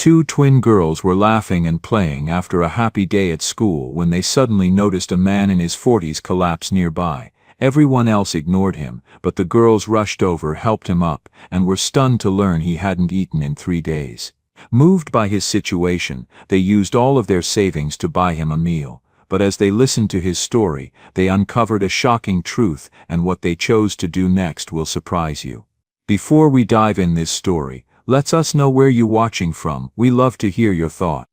Two twin girls were laughing and playing after a happy day at school when they suddenly noticed a man in his 40s collapse nearby. Everyone else ignored him, but the girls rushed over, helped him up, and were stunned to learn he hadn't eaten in 3 days. Moved by his situation, they used all of their savings to buy him a meal. But as they listened to his story, they uncovered a shocking truth, and what they chose to do next will surprise you. Before we dive in this story, let us know where you're watching from. We love to hear your thought.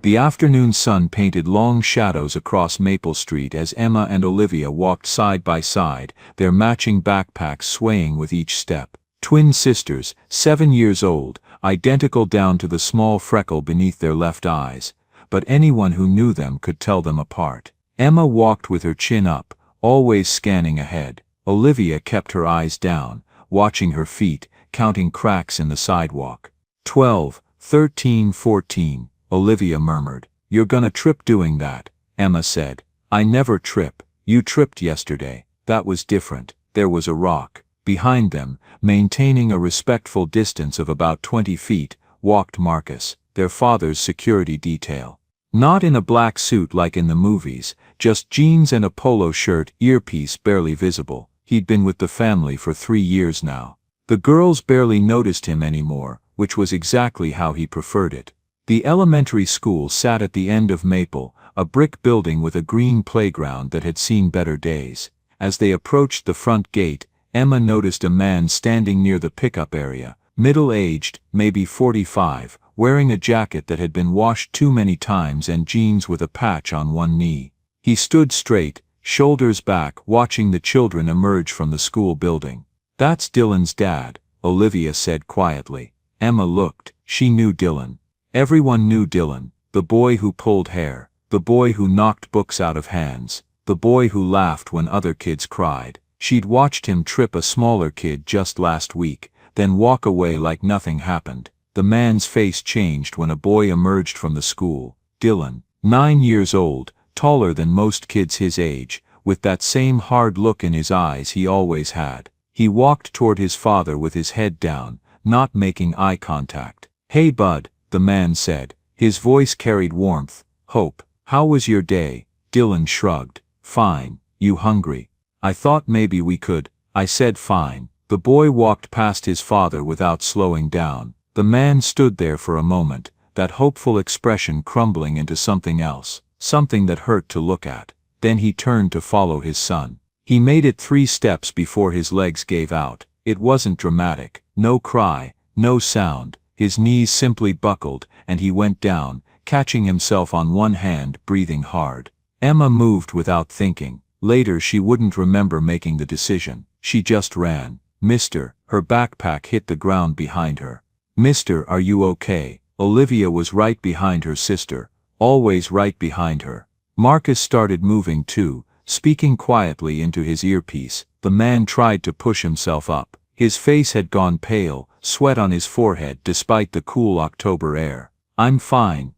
The afternoon sun painted long shadows across Maple Street as Emma and Olivia walked side by side, their matching backpacks swaying with each step. Twin sisters, 7 years old, identical down to the small freckle beneath their left eyes. But anyone who knew them could tell them apart. Emma walked with her chin up, always scanning ahead. Olivia kept her eyes down, watching her feet, counting cracks in the sidewalk. 12, 13, 14, Olivia murmured. "You're gonna trip doing that," Emma said. "I never trip. You tripped yesterday. That was different." There was a rock. Behind them, maintaining a respectful distance of about 20 feet, walked Marcus, their father's security detail. Not in a black suit like in the movies, just jeans and a polo shirt, earpiece barely visible. He'd been with the family for 3 years now. The girls barely noticed him anymore, which was exactly how he preferred it. The elementary school sat at the end of Maple, a brick building with a green playground that had seen better days. As they approached the front gate, Emma noticed a man standing near the pickup area, middle-aged, maybe 45, wearing a jacket that had been washed too many times and jeans with a patch on one knee. He stood straight, shoulders back, watching the children emerge from the school building. "That's Dylan's dad," Olivia said quietly. Emma looked. She knew Dylan. Everyone knew Dylan, the boy who pulled hair, the boy who knocked books out of hands, the boy who laughed when other kids cried. She'd watched him trip a smaller kid just last week, then walk away like nothing happened. The man's face changed when a boy emerged from the school. Dylan, 9 years old, taller than most kids his age, with that same hard look in his eyes he always had. He walked toward his father with his head down, not making eye contact. "Hey bud," the man said. His voice carried warmth, hope. "How was your day?" Dylan shrugged. "Fine. You hungry?" "I thought maybe we could." I said fine. The boy walked past his father without slowing down. The man stood there for a moment, that hopeful expression crumbling into something else, something that hurt to look at. Then he turned to follow his son. He made it 3 steps before his legs gave out. It wasn't dramatic. No cry, no sound. His knees simply buckled, and he went down, catching himself on one hand, breathing hard. Emma moved without thinking. Later she wouldn't remember making the decision. She just ran. "Mister," her backpack hit the ground behind her. "Mister, are you okay?" Olivia was right behind her sister, always right behind her. Marcus started moving too, speaking quietly into his earpiece. The man tried to push himself up. His face had gone pale, sweat on his forehead despite the cool October air. I'm fine.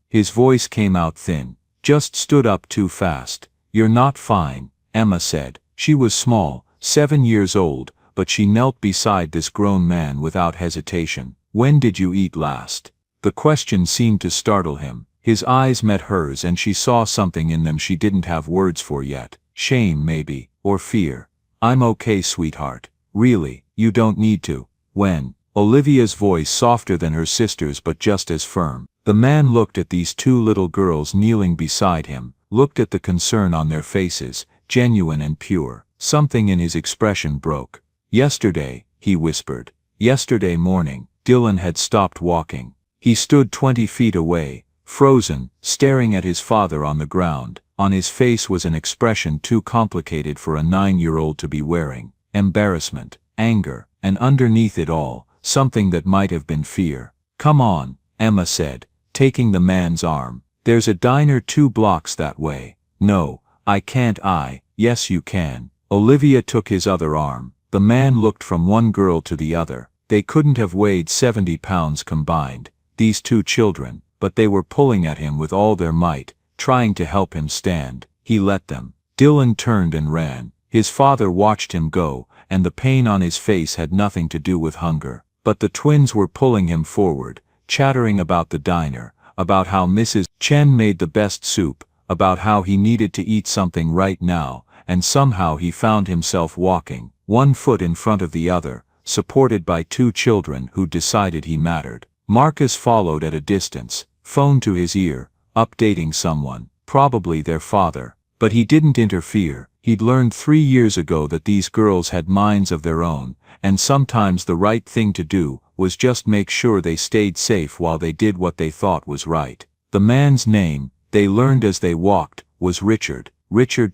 His voice came out thin. "Just stood up too fast." "You're not fine," Emma said. She was small, 7 years old, but she knelt beside this grown man without hesitation. "When did you eat last?" The question seemed to startle him. His eyes met hers and she saw something in them she didn't have words for yet. Shame maybe, or fear. "I'm okay, sweetheart. Really, you don't need to." "When?" Olivia's voice softer than her sister's but just as firm. The man looked at these 2 little girls kneeling beside him, looked at the concern on their faces, genuine and pure. Something in his expression broke. "Yesterday," he whispered. "Yesterday morning." Dylan had stopped walking. He stood 20 feet away, frozen, staring at his father on the ground. On his face was an expression too complicated for a 9-year-old to be wearing. Embarrassment, anger, and underneath it all, something that might have been fear. "Come on," Emma said, taking the man's arm. "There's a diner 2 blocks that way." "No, I can't." "Yes you can." Olivia took his other arm. The man looked from one girl to the other. They couldn't have weighed 70 pounds combined, these 2 children, but they were pulling at him with all their might, trying to help him stand. He let them. Dylan turned and ran. His father watched him go, and the pain on his face had nothing to do with hunger. But the twins were pulling him forward, chattering about the diner, about how Mrs. Chen made the best soup, about how he needed to eat something right now, and somehow he found himself walking, one foot in front of the other, supported by two children who decided he mattered. Marcus followed at a distance, phone to his ear, updating someone, probably their father. But he didn't interfere. He'd learned 3 years ago that these girls had minds of their own, and sometimes the right thing to do was just make sure they stayed safe while they did what they thought was right. The man's name, they learned as they walked, was Richard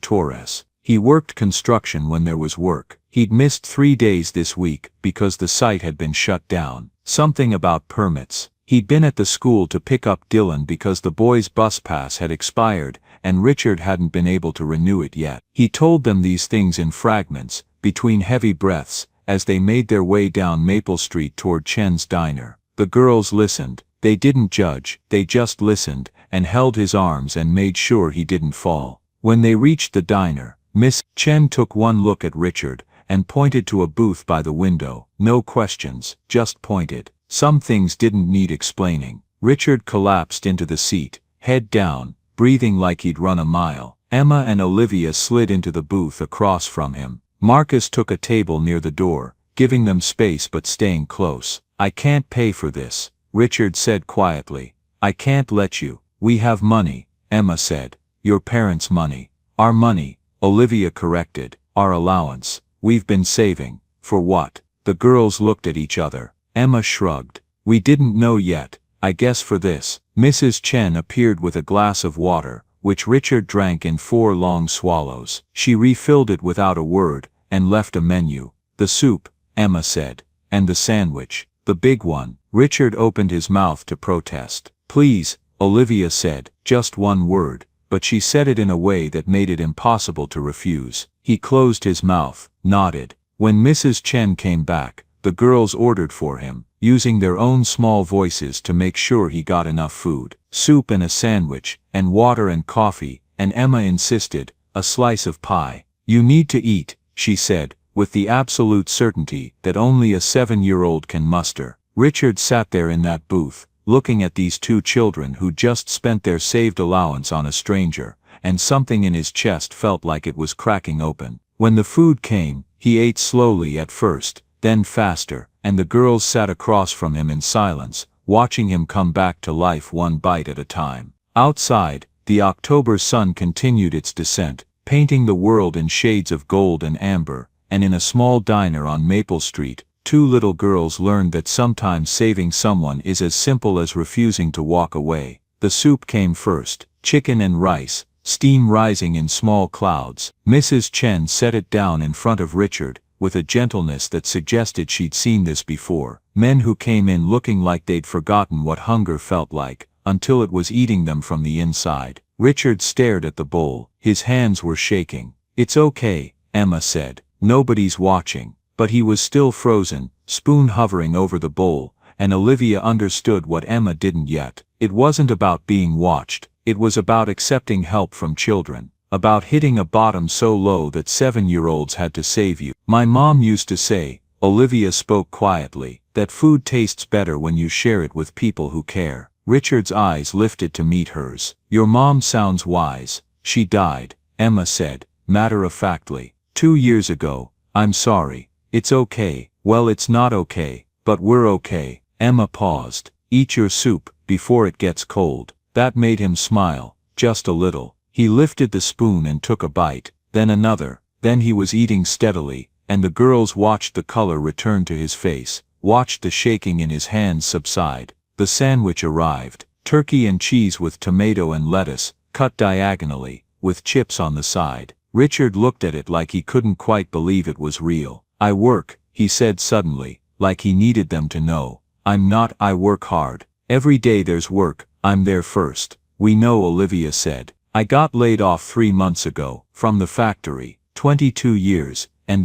Torres. He worked construction when there was work. He'd missed 3 days this week because the site had been shut down. Something about permits. He'd been at the school to pick up Dylan because the boy's bus pass had expired, and Richard hadn't been able to renew it yet. He told them these things in fragments, between heavy breaths, as they made their way down Maple Street toward Chen's diner. The girls listened. They didn't judge, they just listened, and held his arms and made sure he didn't fall. When they reached the diner, Miss Chen took one look at Richard, and pointed to a booth by the window. No questions, just pointed. Some things didn't need explaining. Richard collapsed into the seat, head down, breathing like he'd run a mile. Emma and Olivia slid into the booth across from him. Marcus took a table near the door, giving them space but staying close. "I can't pay for this," Richard said quietly. "I can't let you." "We have money," Emma said. "Your parents' money." "Our money," Olivia corrected. "Our allowance. We've been saving." "For what?" The girls looked at each other. Emma shrugged. "We didn't know yet. I guess for this." Mrs. Chen appeared with a glass of water, which Richard drank in 4 long swallows. She refilled it without a word, and left a menu. "The soup," Emma said. "And the sandwich. The big one." Richard opened his mouth to protest. "Please," Olivia said, just one word, but she said it in a way that made it impossible to refuse. He closed his mouth, nodded. When Mrs. Chen came back, the girls ordered for him, using their own small voices to make sure he got enough food. Soup and a sandwich, and water and coffee, and Emma insisted, a slice of pie. "You need to eat," she said, with the absolute certainty that only a 7-year-old can muster. Richard sat there in that booth, looking at these two children who just spent their saved allowance on a stranger, and something in his chest felt like it was cracking open. When the food came, he ate slowly at first, then faster, and the girls sat across from him in silence, watching him come back to life one bite at a time. Outside, the October sun continued its descent, painting the world in shades of gold and amber, and in a small diner on Maple Street, 2 little girls learned that sometimes saving someone is as simple as refusing to walk away. The soup came first, chicken and rice, steam rising in small clouds. Mrs. Chen set it down in front of Richard, with a gentleness that suggested she'd seen this before. Men who came in looking like they'd forgotten what hunger felt like, until it was eating them from the inside. Richard stared at the bowl, his hands were shaking. "It's okay," Emma said. "Nobody's watching." But he was still frozen, spoon hovering over the bowl, and Olivia understood what Emma didn't yet. It wasn't about being watched, it was about accepting help from children. About hitting a bottom so low that 7-year-olds had to save you. "My mom used to say," Olivia spoke quietly, "that food tastes better when you share it with people who care." Richard's eyes lifted to meet hers. "Your mom sounds wise." "She died," Emma said, matter-of-factly. 2 years ago. "I'm sorry." "It's okay." "Well, it's not okay, but we're okay." Emma paused. "Eat your soup, before it gets cold." That made him smile, just a little. He lifted the spoon and took a bite, then another, then he was eating steadily, and the girls watched the color return to his face, watched the shaking in his hands subside. The sandwich arrived, turkey and cheese with tomato and lettuce, cut diagonally, with chips on the side. Richard looked at it like he couldn't quite believe it was real. "I work," he said suddenly, like he needed them to know. I work hard. Every day there's work, I'm there first." "We know," Olivia said. "I got laid off 3 months ago, from the factory, 22 years, and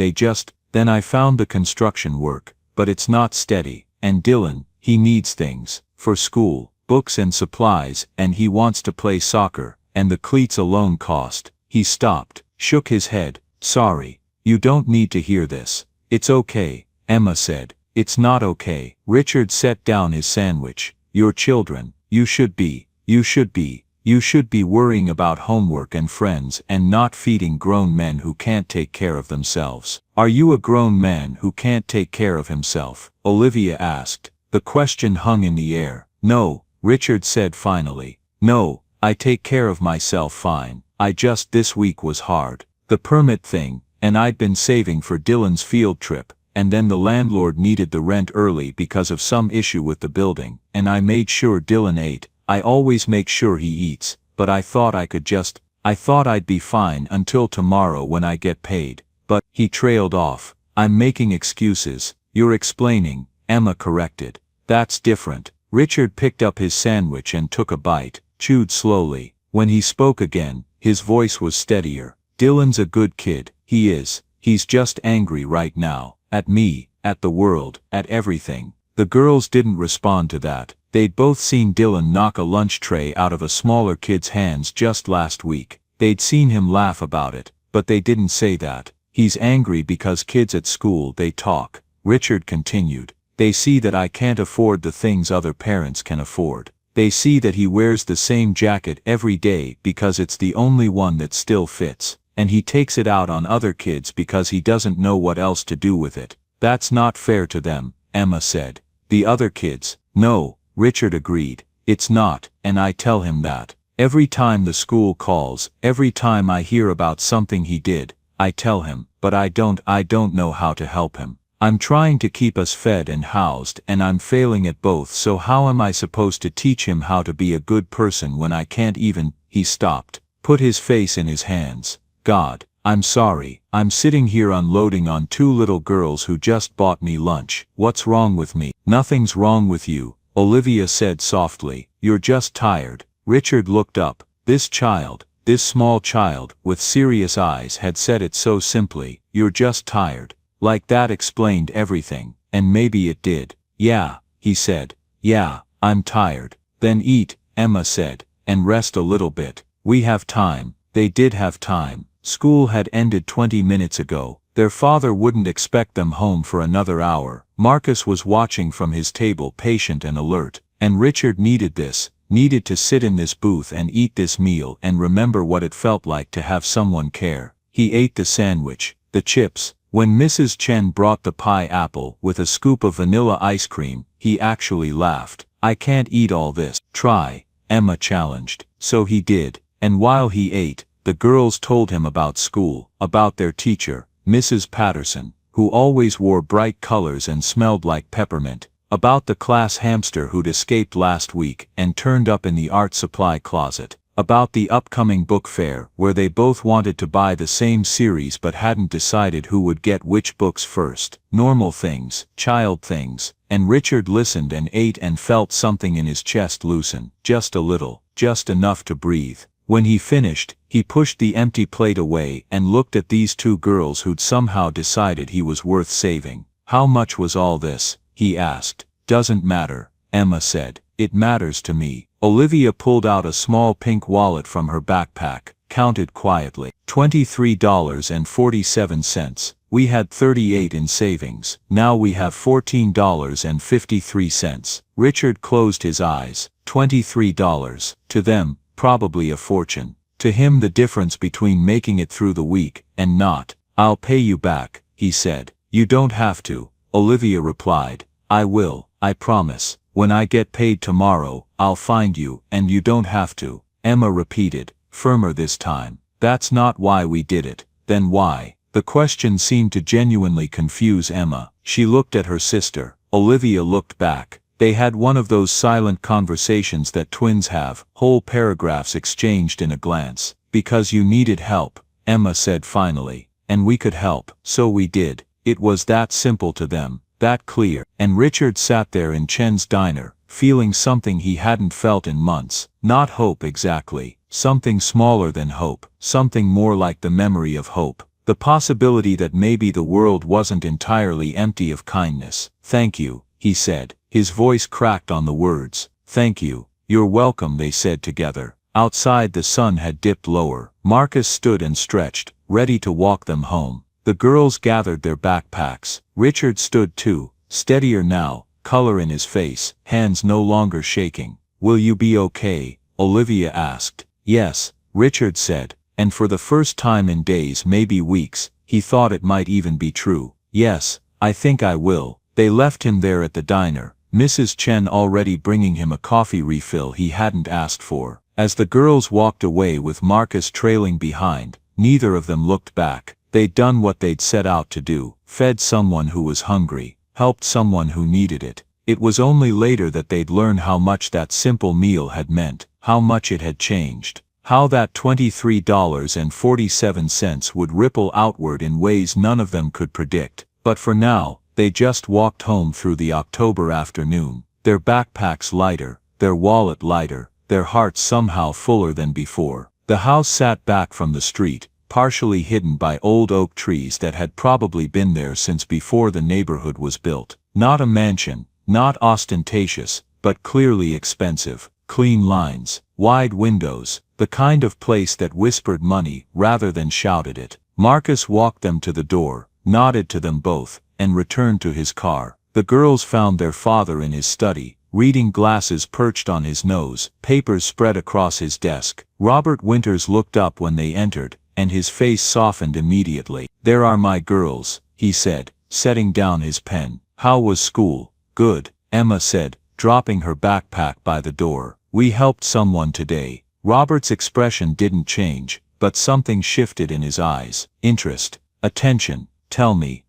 then I found the construction work, but it's not steady, and Dylan, he needs things, for school, books and supplies, and he wants to play soccer, and the cleats alone cost." He stopped, shook his head. "Sorry. You don't need to hear this." "It's okay," Emma said. It's not okay. Richard set down his sandwich. You're children. You should be worrying about homework and friends and not feeding grown men who can't take care of themselves. Are you a grown man who can't take care of himself? Olivia asked. The question hung in the air. No, Richard said finally. No, I take care of myself fine. This week was hard. The permit thing, and I'd been saving for Dylan's field trip, and then the landlord needed the rent early because of some issue with the building, and I made sure Dylan ate. I always make sure he eats, but I thought I'd be fine until tomorrow when I get paid. But, he trailed off. I'm making excuses. You're explaining, Emma corrected. That's different. Richard picked up his sandwich and took a bite, chewed slowly. When he spoke again, his voice was steadier. Dylan's a good kid, he is. He's just angry right now. At me, at the world, at everything. The girls didn't respond to that. They'd both seen Dylan knock a lunch tray out of a smaller kid's hands just last week. They'd seen him laugh about it, but they didn't say that. He's angry because kids at school, they talk. Richard continued. They see that I can't afford the things other parents can afford. They see that he wears the same jacket every day because it's the only one that still fits, and he takes it out on other kids because he doesn't know what else to do with it. That's not fair to them, Emma said. The other kids? No, Richard agreed. It's not, and I tell him that. Every time the school calls, every time I hear about something he did, I tell him, but I don't know how to help him. I'm trying to keep us fed and housed and I'm failing at both, so how am I supposed to teach him how to be a good person when I can't even? He stopped, put his face in his hands. God, I'm sorry, I'm sitting here unloading on two little girls who just bought me lunch. What's wrong with me? Nothing's wrong with you, Olivia said softly. You're just tired. Richard looked up. This small child, with serious eyes had said it so simply. You're just tired. Like that explained everything, and maybe it did. Yeah, he said. Yeah, I'm tired. Then eat, Emma said, and rest a little bit. We have time. They did have time. School had ended 20 minutes ago. Their father wouldn't expect them home for another hour. Marcus was watching from his table, patient and alert, and Richard needed to sit in this booth and eat this meal and remember what it felt like to have someone care. He ate the sandwich, the chips. When Mrs. Chen brought the pie apple with a scoop of vanilla ice cream, he actually laughed. I can't eat all this. Try, Emma challenged. So he did, and while he ate, the girls told him about school, about their teacher, Mrs. Patterson, who always wore bright colors and smelled like peppermint, about the class hamster who'd escaped last week and turned up in the art supply closet, about the upcoming book fair where they both wanted to buy the same series but hadn't decided who would get which books first. Normal things, child things, and Richard listened and ate and felt something in his chest loosen, just a little, just enough to breathe. When he finished, he pushed the empty plate away and looked at these two girls who'd somehow decided he was worth saving. How much was all this? He asked. Doesn't matter, Emma said. It matters to me. Olivia pulled out a small pink wallet from her backpack, counted quietly. $23.47. We had $38 in savings. Now we have $14.53. Richard closed his eyes. $23. To them, probably a fortune. To him, the difference between making it through the week and not. I'll pay you back, he said. You don't have to, Olivia replied. I will, I promise. When I get paid tomorrow, I'll find you, and you don't have to, Emma repeated, firmer this time. That's not why we did it. Then why? The question seemed to genuinely confuse Emma. She looked at her sister. Olivia looked back. They had one of those silent conversations that twins have, whole paragraphs exchanged in a glance. Because you needed help, Emma said finally. And we could help, so we did. It was that simple to them. That clear. And Richard sat there in Chen's diner, feeling something he hadn't felt in months. Not hope exactly. Something smaller than hope. Something more like the memory of hope. The possibility that maybe the world wasn't entirely empty of kindness. Thank you, he said. His voice cracked on the words. Thank you. You're welcome, they said together. Outside the sun had dipped lower. Marcus stood and stretched, ready to walk them home. The girls gathered their backpacks. Richard stood too, steadier now, color in his face, hands no longer shaking. Will you be okay? Olivia asked. Yes, Richard said, and for the first time in days, maybe weeks, he thought it might even be true. Yes, I think I will. They left him there at the diner, Mrs. Chen already bringing him a coffee refill he hadn't asked for. As the girls walked away with Marcus trailing behind, neither of them looked back. They'd done what they'd set out to do, fed someone who was hungry, helped someone who needed it. It was only later that they'd learned how much that simple meal had meant, how much it had changed, how that $23.47 would ripple outward in ways none of them could predict. But for now, they just walked home through the October afternoon, their backpacks lighter, their wallet lighter, their hearts somehow fuller than before. The house sat back from the street, partially hidden by old oak trees that had probably been there since before the neighborhood was built. Not a mansion, not ostentatious, but clearly expensive. Clean lines, wide windows, the kind of place that whispered money rather than shouted it. Marcus walked them to the door, nodded to them both, and returned to his car. The girls found their father in his study, reading glasses perched on his nose, papers spread across his desk. Robert Winters looked up when they entered, and his face softened immediately. There are my girls, he said, setting down his pen. How was school? Good, Emma said, dropping her backpack by the door. We helped someone today. Robert's expression didn't change, but something shifted in his eyes. Interest, attention, tell me.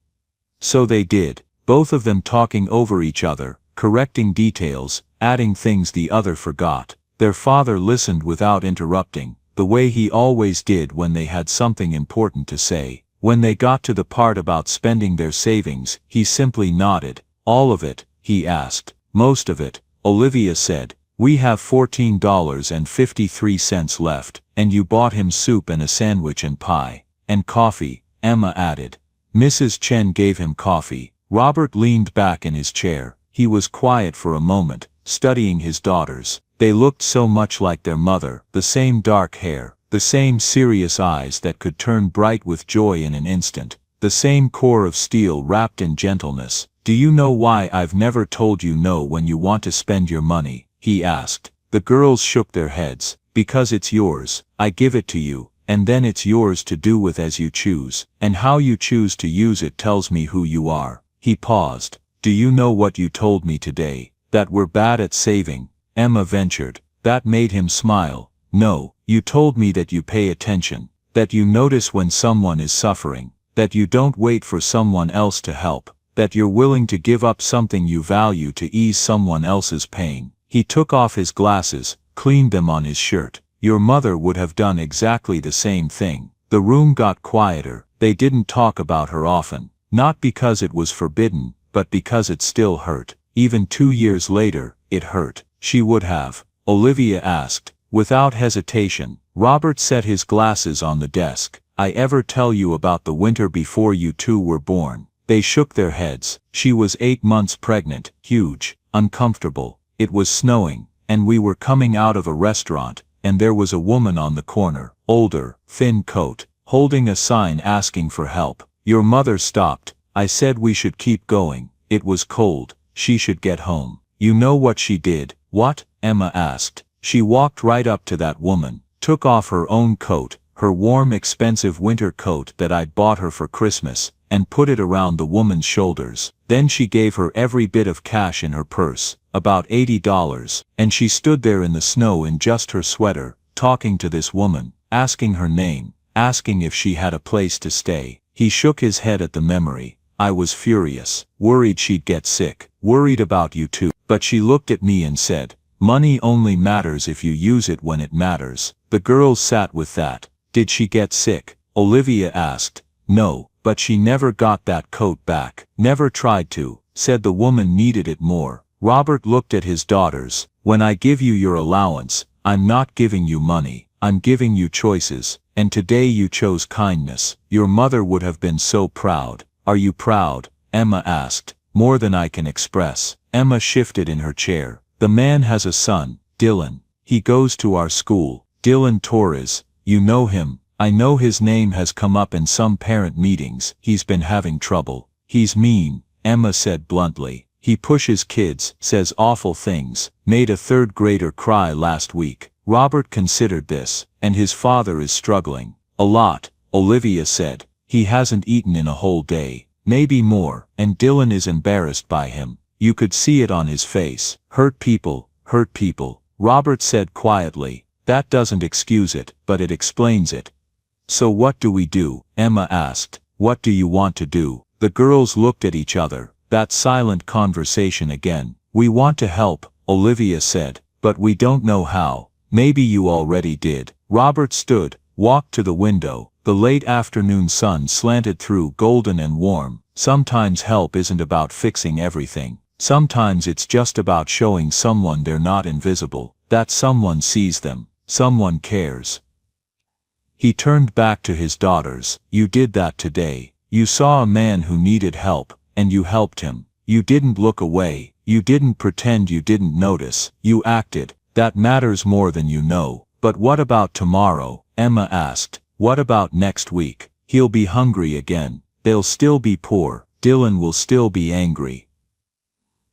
So they did, both of them talking over each other, correcting details, adding things the other forgot. Their father listened without interrupting, the way he always did when they had something important to say. When they got to the part about spending their savings, he simply nodded. All of it, he asked. Most of it, Olivia said. We have $14.53 left, and you bought him soup and a sandwich and pie. And coffee, Emma added. Mrs. Chen gave him coffee. Robert leaned back in his chair. He was quiet for a moment, studying his daughters. They looked so much like their mother, the same dark hair, the same serious eyes that could turn bright with joy in an instant, the same core of steel wrapped in gentleness. Do you know why I've never told you no when you want to spend your money? He asked. The girls shook their heads. Because it's yours, I give it to you, and then it's yours to do with as you choose, and how you choose to use it tells me who you are. He paused. Do you know what you told me today? That we're bad at saving, Emma ventured. That made him smile. No, you told me that you pay attention, that you notice when someone is suffering, that you don't wait for someone else to help, that you're willing to give up something you value to ease someone else's pain. He took off his glasses, cleaned them on his shirt. Your mother would have done exactly the same thing. The room got quieter. They didn't talk about her often, not because it was forbidden, but because it still hurt. Even 2 years later, it hurt. She would have, Olivia asked, without hesitation. Robert set his glasses on the desk. I ever tell you about the winter before you two were born? They shook their heads. She was 8 months pregnant, huge, uncomfortable. It was snowing, and we were coming out of a restaurant, and there was a woman on the corner, older, thin coat, holding a sign asking for help. Your mother stopped. I said we should keep going. It was cold. She should get home. You know what she did? What? Emma asked. She walked right up to that woman, took off her own coat, her warm expensive winter coat that I'd bought her for Christmas, and put it around the woman's shoulders. Then she gave her every bit of cash in her purse, about $80, and she stood there in the snow in just her sweater, talking to this woman, asking her name, asking if she had a place to stay. He shook his head at the memory. I was furious, worried she'd get sick, worried about you too. But she looked at me and said, money only matters if you use it when it matters. The girls sat with that. Did she get sick? Olivia asked. No, but she never got that coat back. Never tried to. Said the woman needed it more. Robert looked at his daughters. When I give you your allowance, I'm not giving you money. I'm giving you choices. And today you chose kindness. Your mother would have been so proud. Are you proud? Emma asked. More than I can express. Emma shifted in her chair. The man has a son, Dylan. He goes to our school. Dylan Torres. You know him. I know his name has come up in some parent meetings. He's been having trouble. He's mean, Emma said bluntly. He pushes kids, says awful things, made a third grader cry last week. Robert considered this, and his father is struggling. A lot, Olivia said. He hasn't eaten in a whole day, maybe more, and Dylan is embarrassed by him. You could see it on his face. Hurt people, Robert said quietly. That doesn't excuse it, but it explains it. So what do we do? Emma asked. What do you want to do? The girls looked at each other. That silent conversation again. We want to help, Olivia said, but we don't know how. Maybe you already did. Robert stood, walked to the window. The late afternoon sun slanted through, golden and warm. Sometimes help isn't about fixing everything. Sometimes it's just about showing someone they're not invisible, that someone sees them, someone cares. He turned back to his daughters. You did that today. You saw a man who needed help, and you helped him. You didn't look away. You didn't pretend you didn't notice. You acted. That matters more than you know. But what about tomorrow? Emma asked. What about next week? He'll be hungry again. They'll still be poor. Dylan will still be angry.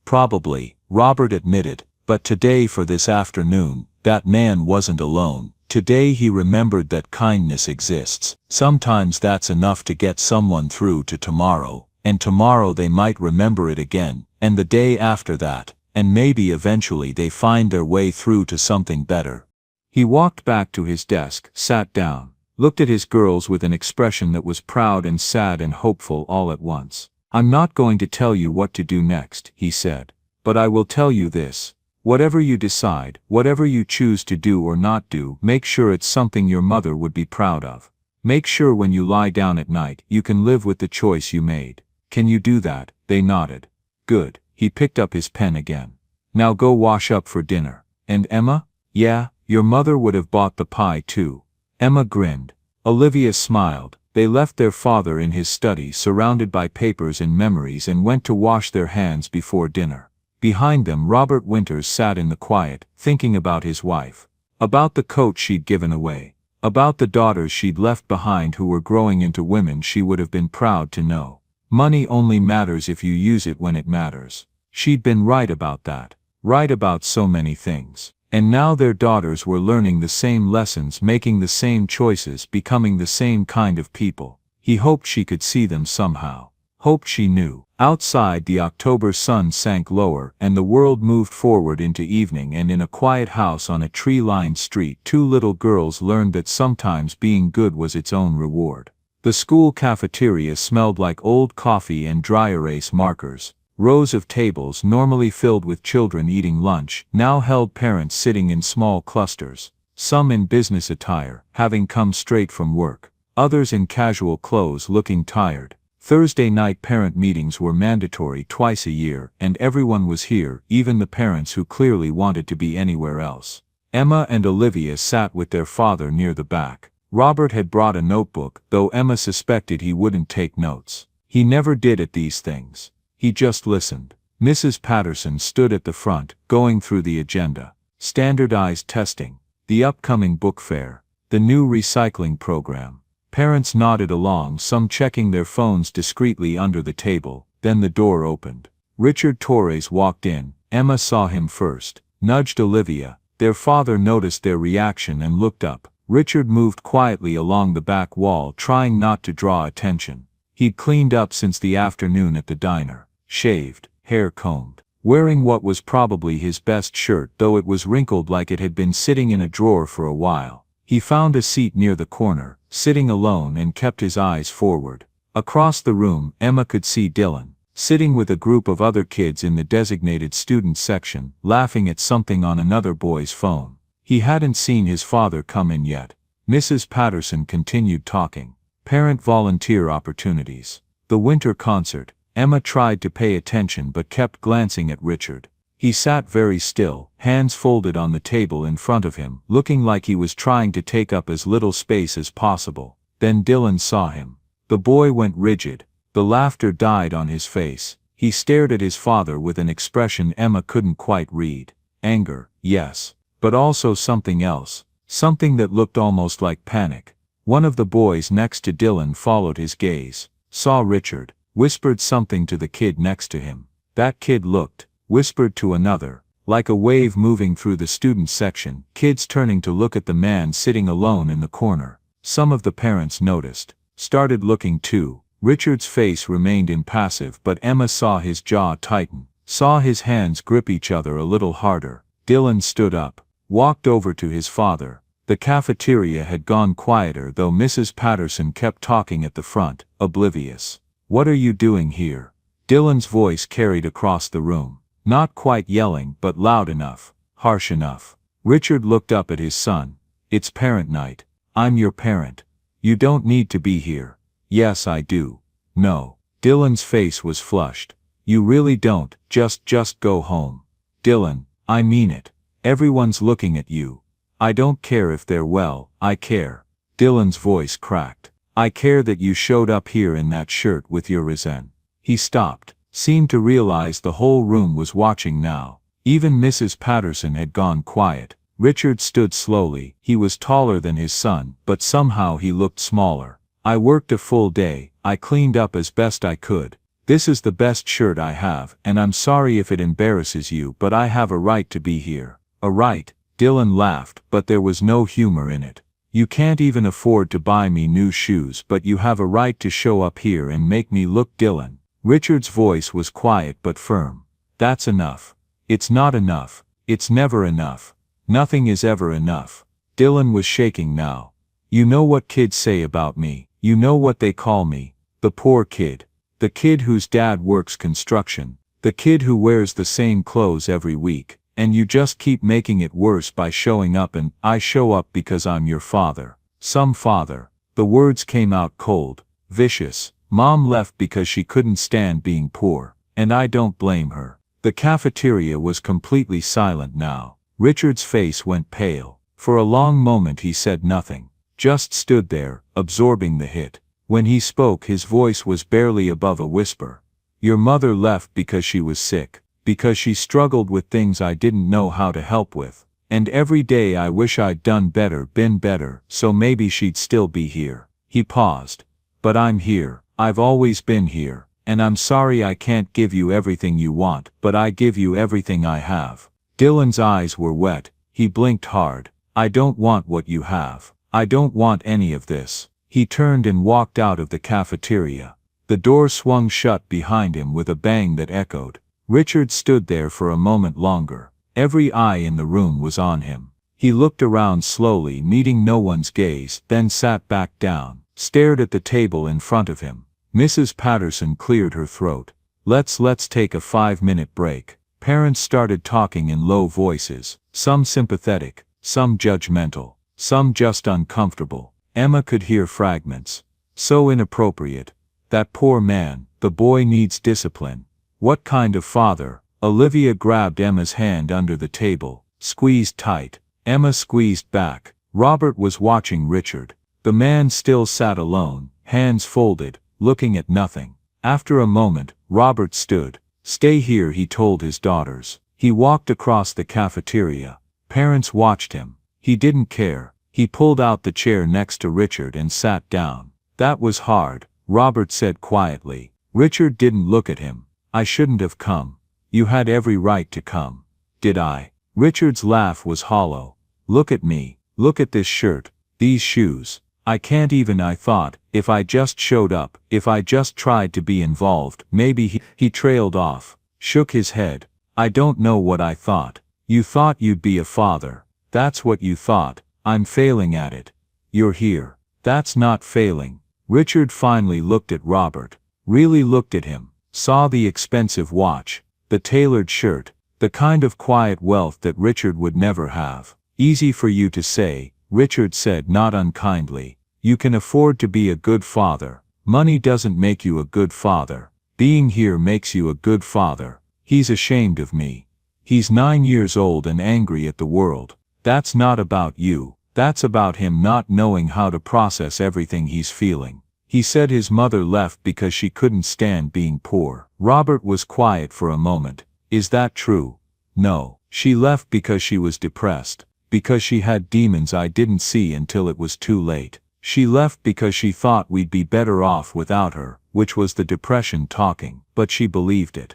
Probably, Robert admitted, but today for this afternoon, that man wasn't alone. Today he remembered that kindness exists. Sometimes that's enough to get someone through to tomorrow, and tomorrow they might remember it again, and the day after that, and maybe eventually they find their way through to something better. He walked back to his desk, sat down, looked at his girls with an expression that was proud and sad and hopeful all at once. I'm not going to tell you what to do next, he said, but I will tell you this. Whatever you decide, whatever you choose to do or not do, make sure it's something your mother would be proud of. Make sure when you lie down at night, you can live with the choice you made. Can you do that? They nodded. Good. He picked up his pen again. Now go wash up for dinner. And Emma? Yeah, your mother would have bought the pie too. Emma grinned. Olivia smiled. They left their father in his study surrounded by papers and memories and went to wash their hands before dinner. Behind them Robert Winters sat in the quiet, thinking about his wife. About the coat she'd given away. About the daughters she'd left behind who were growing into women she would have been proud to know. Money only matters if you use it when it matters. She'd been right about that. Right about so many things. And now their daughters were learning the same lessons, making the same choices, becoming the same kind of people. He hoped she could see them somehow. Hoped she knew. Outside the October sun sank lower and the world moved forward into evening, and in a quiet house on a tree-lined street 2 little girls learned that sometimes being good was its own reward. The school cafeteria smelled like old coffee and dry erase markers. Rows of tables normally filled with children eating lunch now held parents sitting in small clusters, some in business attire, having come straight from work, others in casual clothes looking tired. Thursday night parent meetings were mandatory twice a year, and everyone was here, even the parents who clearly wanted to be anywhere else. Emma and Olivia sat with their father near the back. Robert had brought a notebook, though Emma suspected he wouldn't take notes. He never did at these things. He just listened. Mrs. Patterson stood at the front, going through the agenda. Standardized testing. The upcoming book fair. The new recycling program. Parents nodded along, some checking their phones discreetly under the table. Then the door opened. Richard Torres walked in. Emma saw him first. Nudged Olivia. Their father noticed their reaction and looked up. Richard moved quietly along the back wall, trying not to draw attention. He'd cleaned up since the afternoon at the diner. Shaved, hair combed, wearing what was probably his best shirt, though it was wrinkled like it had been sitting in a drawer for a while. He found a seat near the corner, sitting alone, and kept his eyes forward. Across the room, Emma could see Dylan, sitting with a group of other kids in the designated student section, laughing at something on another boy's phone. He hadn't seen his father come in yet. Mrs. Patterson continued talking. Parent volunteer opportunities. The winter concert. Emma tried to pay attention but kept glancing at Richard. He sat very still, hands folded on the table in front of him, looking like he was trying to take up as little space as possible. Then Dylan saw him. The boy went rigid. The laughter died on his face. He stared at his father with an expression Emma couldn't quite read. Anger, yes, but also something else. Something that looked almost like panic. One of the boys next to Dylan followed his gaze, saw Richard, whispered something to the kid next to him. That kid looked, whispered to another, like a wave moving through the student section, kids turning to look at the man sitting alone in the corner. Some of the parents noticed, started looking too. Richard's face remained impassive, but Emma saw his jaw tighten, saw his hands grip each other a little harder. Dylan stood up, walked over to his father. The cafeteria had gone quieter, though Mrs. Patterson kept talking at the front, oblivious. "What are you doing here?" Dylan's voice carried across the room. Not quite yelling, but loud enough, harsh enough. Richard looked up at his son. "It's parent night. I'm your parent. You don't need to be here." "Yes, I do." "No." Dylan's face was flushed. "You really don't, just go home." "Dylan, I mean it. Everyone's looking at you. I don't care if they're well, I care." Dylan's voice cracked. "I care that you showed up here in that shirt with your resent." He stopped, seemed to realize the whole room was watching now. Even Mrs. Patterson had gone quiet. Richard stood slowly. He was taller than his son, but somehow he looked smaller. "I worked a full day, I cleaned up as best I could. This is the best shirt I have, and I'm sorry if it embarrasses you, but I have a right to be here." "A right?" Dylan laughed, but there was no humor in it. "You can't even afford to buy me new shoes, but you have a right to show up here and make me look." "Dylan." Richard's voice was quiet but firm. "That's enough. It's not enough. It's never enough. Nothing is ever enough." Dylan was shaking now. "You know what kids say about me. You know what they call me. The poor kid. The kid whose dad works construction. The kid who wears the same clothes every week. And you just keep making it worse by showing up, and I show up because I'm your father. Some father." The words came out cold, vicious. "Mom left because she couldn't stand being poor, and I don't blame her." The cafeteria was completely silent now. Richard's face went pale. For a long moment he said nothing, just stood there, absorbing the hit. When he spoke, his voice was barely above a whisper. "Your mother left because she was sick, because she struggled with things I didn't know how to help with. And every day I wish I'd done better, been better, so maybe she'd still be here." He paused. "But I'm here. I've always been here, and I'm sorry I can't give you everything you want, but I give you everything I have." Dylan's eyes were wet. He blinked hard. "I don't want what you have. I don't want any of this." He turned and walked out of the cafeteria. The door swung shut behind him with a bang that echoed. Richard stood there for a moment longer. Every eye in the room was on him. He looked around slowly, meeting no one's gaze, then sat back down, stared at the table in front of him. Mrs. Patterson cleared her throat. Let's take a 5-minute break." Parents started talking in low voices, some sympathetic, some judgmental, some just uncomfortable. Emma could hear fragments. "So inappropriate. That poor man, the boy needs discipline. What kind of father?" Olivia grabbed Emma's hand under the table, squeezed tight. Emma squeezed back. Robert was watching Richard. The man still sat alone, hands folded, looking at nothing. After a moment, Robert stood. "Stay here," he told his daughters. He walked across the cafeteria. Parents watched him. He didn't care. He pulled out the chair next to Richard and sat down. "That was hard," Robert said quietly. Richard didn't look at him. "I shouldn't have come. You had every right to come." "Did I?" Richard's laugh was hollow. "Look at me. Look at this shirt. These shoes. I can't even. I thought, if I just showed up, if I just tried to be involved, maybe." He trailed off, shook his head. "I don't know what I thought." "You thought you'd be a father. That's what you thought. I'm failing at it. You're here. That's not failing." Richard finally looked at Robert, really looked at him, saw the expensive watch, the tailored shirt, the kind of quiet wealth that Richard would never have. "Easy for you to say," Richard said, not unkindly. "You can afford to be a good father. Money doesn't make you a good father. Being here makes you a good father." "He's ashamed of me. He's 9 years old and angry at the world." "That's not about you. That's about him not knowing how to process everything he's feeling. He said his mother left because she couldn't stand being poor." Robert was quiet for a moment. "Is that true?" "No. She left because she was depressed. Because she had demons I didn't see until it was too late. She left because she thought we'd be better off without her, which was the depression talking, but she believed it.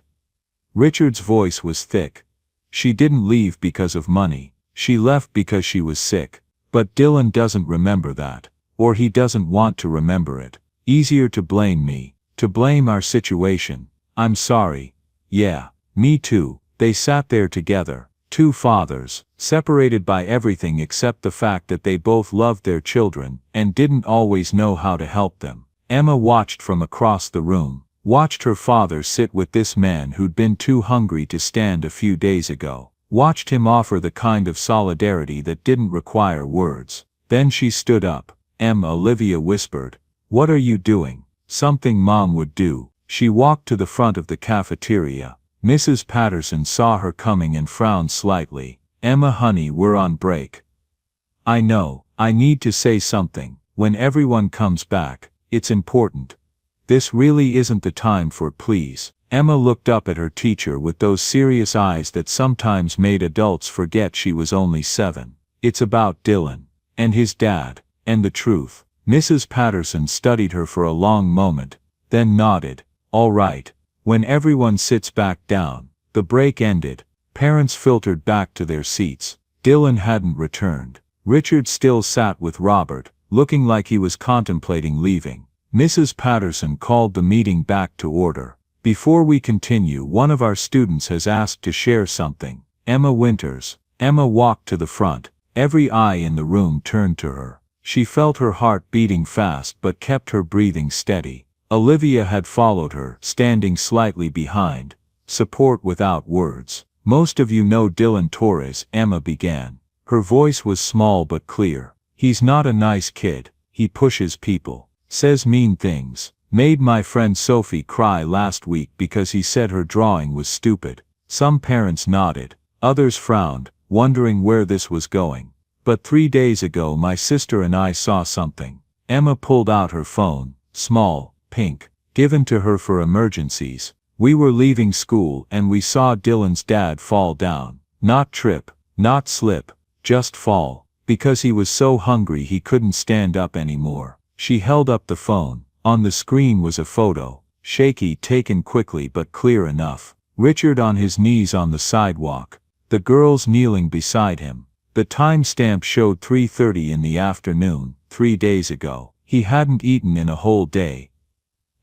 Richard's voice was thick. She didn't leave because of money. She left because she was sick. But Dylan doesn't remember that. Or he doesn't want to remember it. Easier to blame me. To blame our situation. I'm sorry. Yeah, me too. They sat there together. Two fathers, separated by everything except the fact that they both loved their children, and didn't always know how to help them. Emma watched from across the room. Watched her father sit with this man who'd been too hungry to stand a few days ago. Watched him offer the kind of solidarity that didn't require words. Then she stood up. Olivia whispered, "What are you doing?" Something Mom would do. She walked to the front of the cafeteria. Mrs. Patterson saw her coming and frowned slightly. "Emma honey, we're on break." "I know, I need to say something. When everyone comes back, it's important. This really isn't the time for please." Emma looked up at her teacher with those serious eyes that sometimes made adults forget she was only 7. "It's about Dylan. And his dad. And the truth." Mrs. Patterson studied her for a long moment, then nodded. "All right. When everyone sits back down." The break ended. Parents filtered back to their seats. Dylan hadn't returned. Richard still sat with Robert, looking like he was contemplating leaving. Mrs. Patterson called the meeting back to order. "Before we continue, one of our students has asked to share something. Emma Winters." Emma walked to the front. Every eye in the room turned to her. She felt her heart beating fast but kept her breathing steady. Olivia had followed her, standing slightly behind. Support without words. "Most of you know Dylan Torres," Emma began. Her voice was small but clear. "He's not a nice kid. He pushes people. Says mean things. Made my friend Sophie cry last week because he said her drawing was stupid." Some parents nodded. Others frowned, wondering where this was going. "But 3 days ago my sister and I saw something." Emma pulled out her phone, small, pink, given to her for emergencies. "We were leaving school and we saw Dylan's dad fall down. Not trip, not slip, just fall. Because he was so hungry he couldn't stand up anymore." She held up the phone. On the screen was a photo, shaky, taken quickly but clear enough. Richard on his knees on the sidewalk. The girls kneeling beside him. The timestamp showed 3:30 in the afternoon, 3 days ago. He hadn't eaten in a whole day.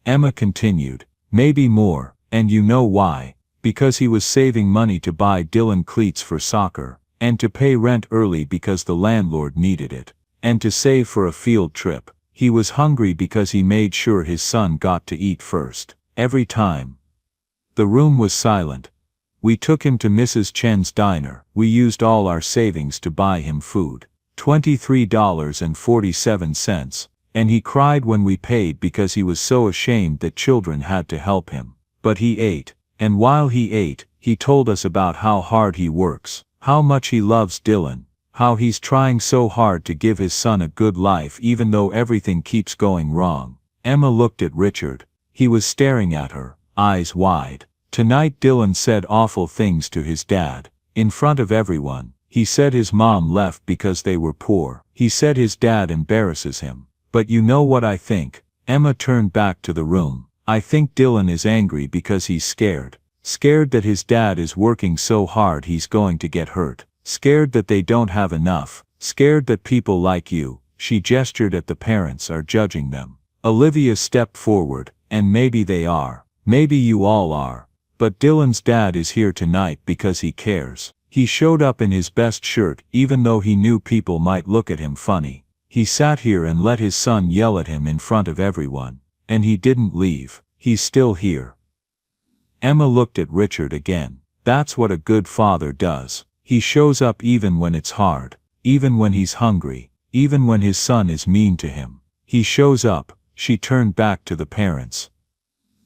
Emma continued, "Maybe more, and you know why. Because he was saving money to buy Dylan cleats for soccer, and to pay rent early because the landlord needed it, and to save for a field trip. He was hungry because he made sure his son got to eat first. Every time." The room was silent. "We took him to Mrs. Chen's diner. We used all our savings to buy him food. $23.47. And he cried when we paid because he was so ashamed that children had to help him. But he ate. And while he ate, he told us about how hard he works, how much he loves Dylan, how he's trying so hard to give his son a good life even though everything keeps going wrong." Emma looked at Richard. He was staring at her, eyes wide. "Tonight Dylan said awful things to his dad. In front of everyone. He said his mom left because they were poor. He said his dad embarrasses him. But you know what I think?" Emma turned back to the room. "I think Dylan is angry because he's scared. Scared that his dad is working so hard he's going to get hurt. Scared that they don't have enough. Scared that people like you," she gestured at the parents, "are judging them." Olivia stepped forward. "And maybe they are. Maybe you all are. But Dylan's dad is here tonight because he cares. He showed up in his best shirt even though he knew people might look at him funny. He sat here and let his son yell at him in front of everyone. And he didn't leave. He's still here." Emma looked at Richard again. "That's what a good father does. He shows up even when it's hard. Even when he's hungry. Even when his son is mean to him. He shows up." She turned back to the parents.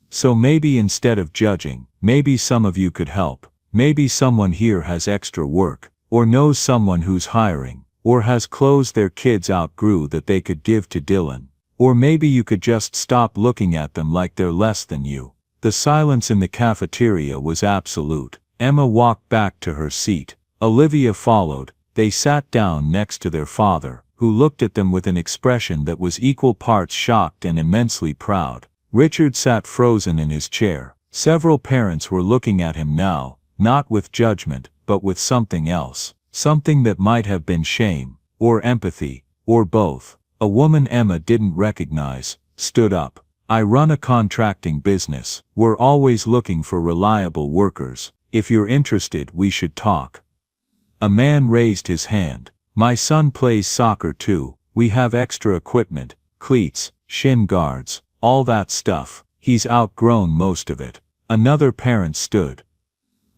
"So maybe instead of judging, maybe some of you could help. Maybe someone here has extra work, or knows someone who's hiring, or has clothes their kids outgrew that they could give to Dylan. Or maybe you could just stop looking at them like they're less than you." The silence in the cafeteria was absolute. Emma walked back to her seat. Olivia followed. They sat down next to their father, who looked at them with an expression that was equal parts shocked and immensely proud. Richard sat frozen in his chair. Several parents were looking at him now, not with judgment, but with something else. Something that might have been shame, or empathy, or both. A woman Emma didn't recognize stood up. "I run a contracting business. We're always looking for reliable workers. If you're interested, we should talk." A man raised his hand. "My son plays soccer too. We have extra equipment, cleats, shin guards, all that stuff. He's outgrown most of it." Another parent stood.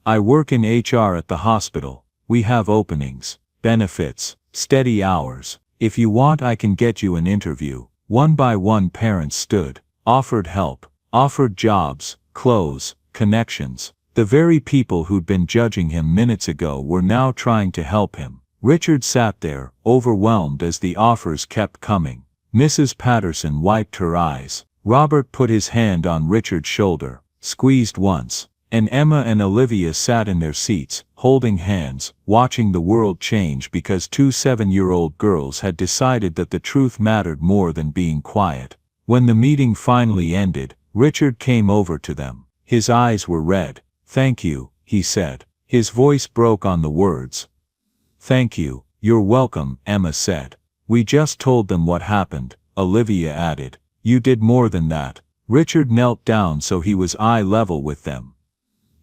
"I work in HR at the hospital. We have openings, benefits, steady hours. If you want, I can get you an interview." One by one parents stood, offered help, offered jobs, clothes, connections. The very people who'd been judging him minutes ago were now trying to help him. Richard sat there, overwhelmed as the offers kept coming. Mrs. Patterson wiped her eyes. Robert put his hand on Richard's shoulder, squeezed once, and Emma and Olivia sat in their seats, holding hands, watching the world change because two 7-year-old girls had decided that the truth mattered more than being quiet. When the meeting finally ended, Richard came over to them. His eyes were red. "Thank you," he said. His voice broke on the words. "Thank you, you're welcome," Emma said. "We just told them what happened," Olivia added. "You did more than that." Richard knelt down so he was eye level with them.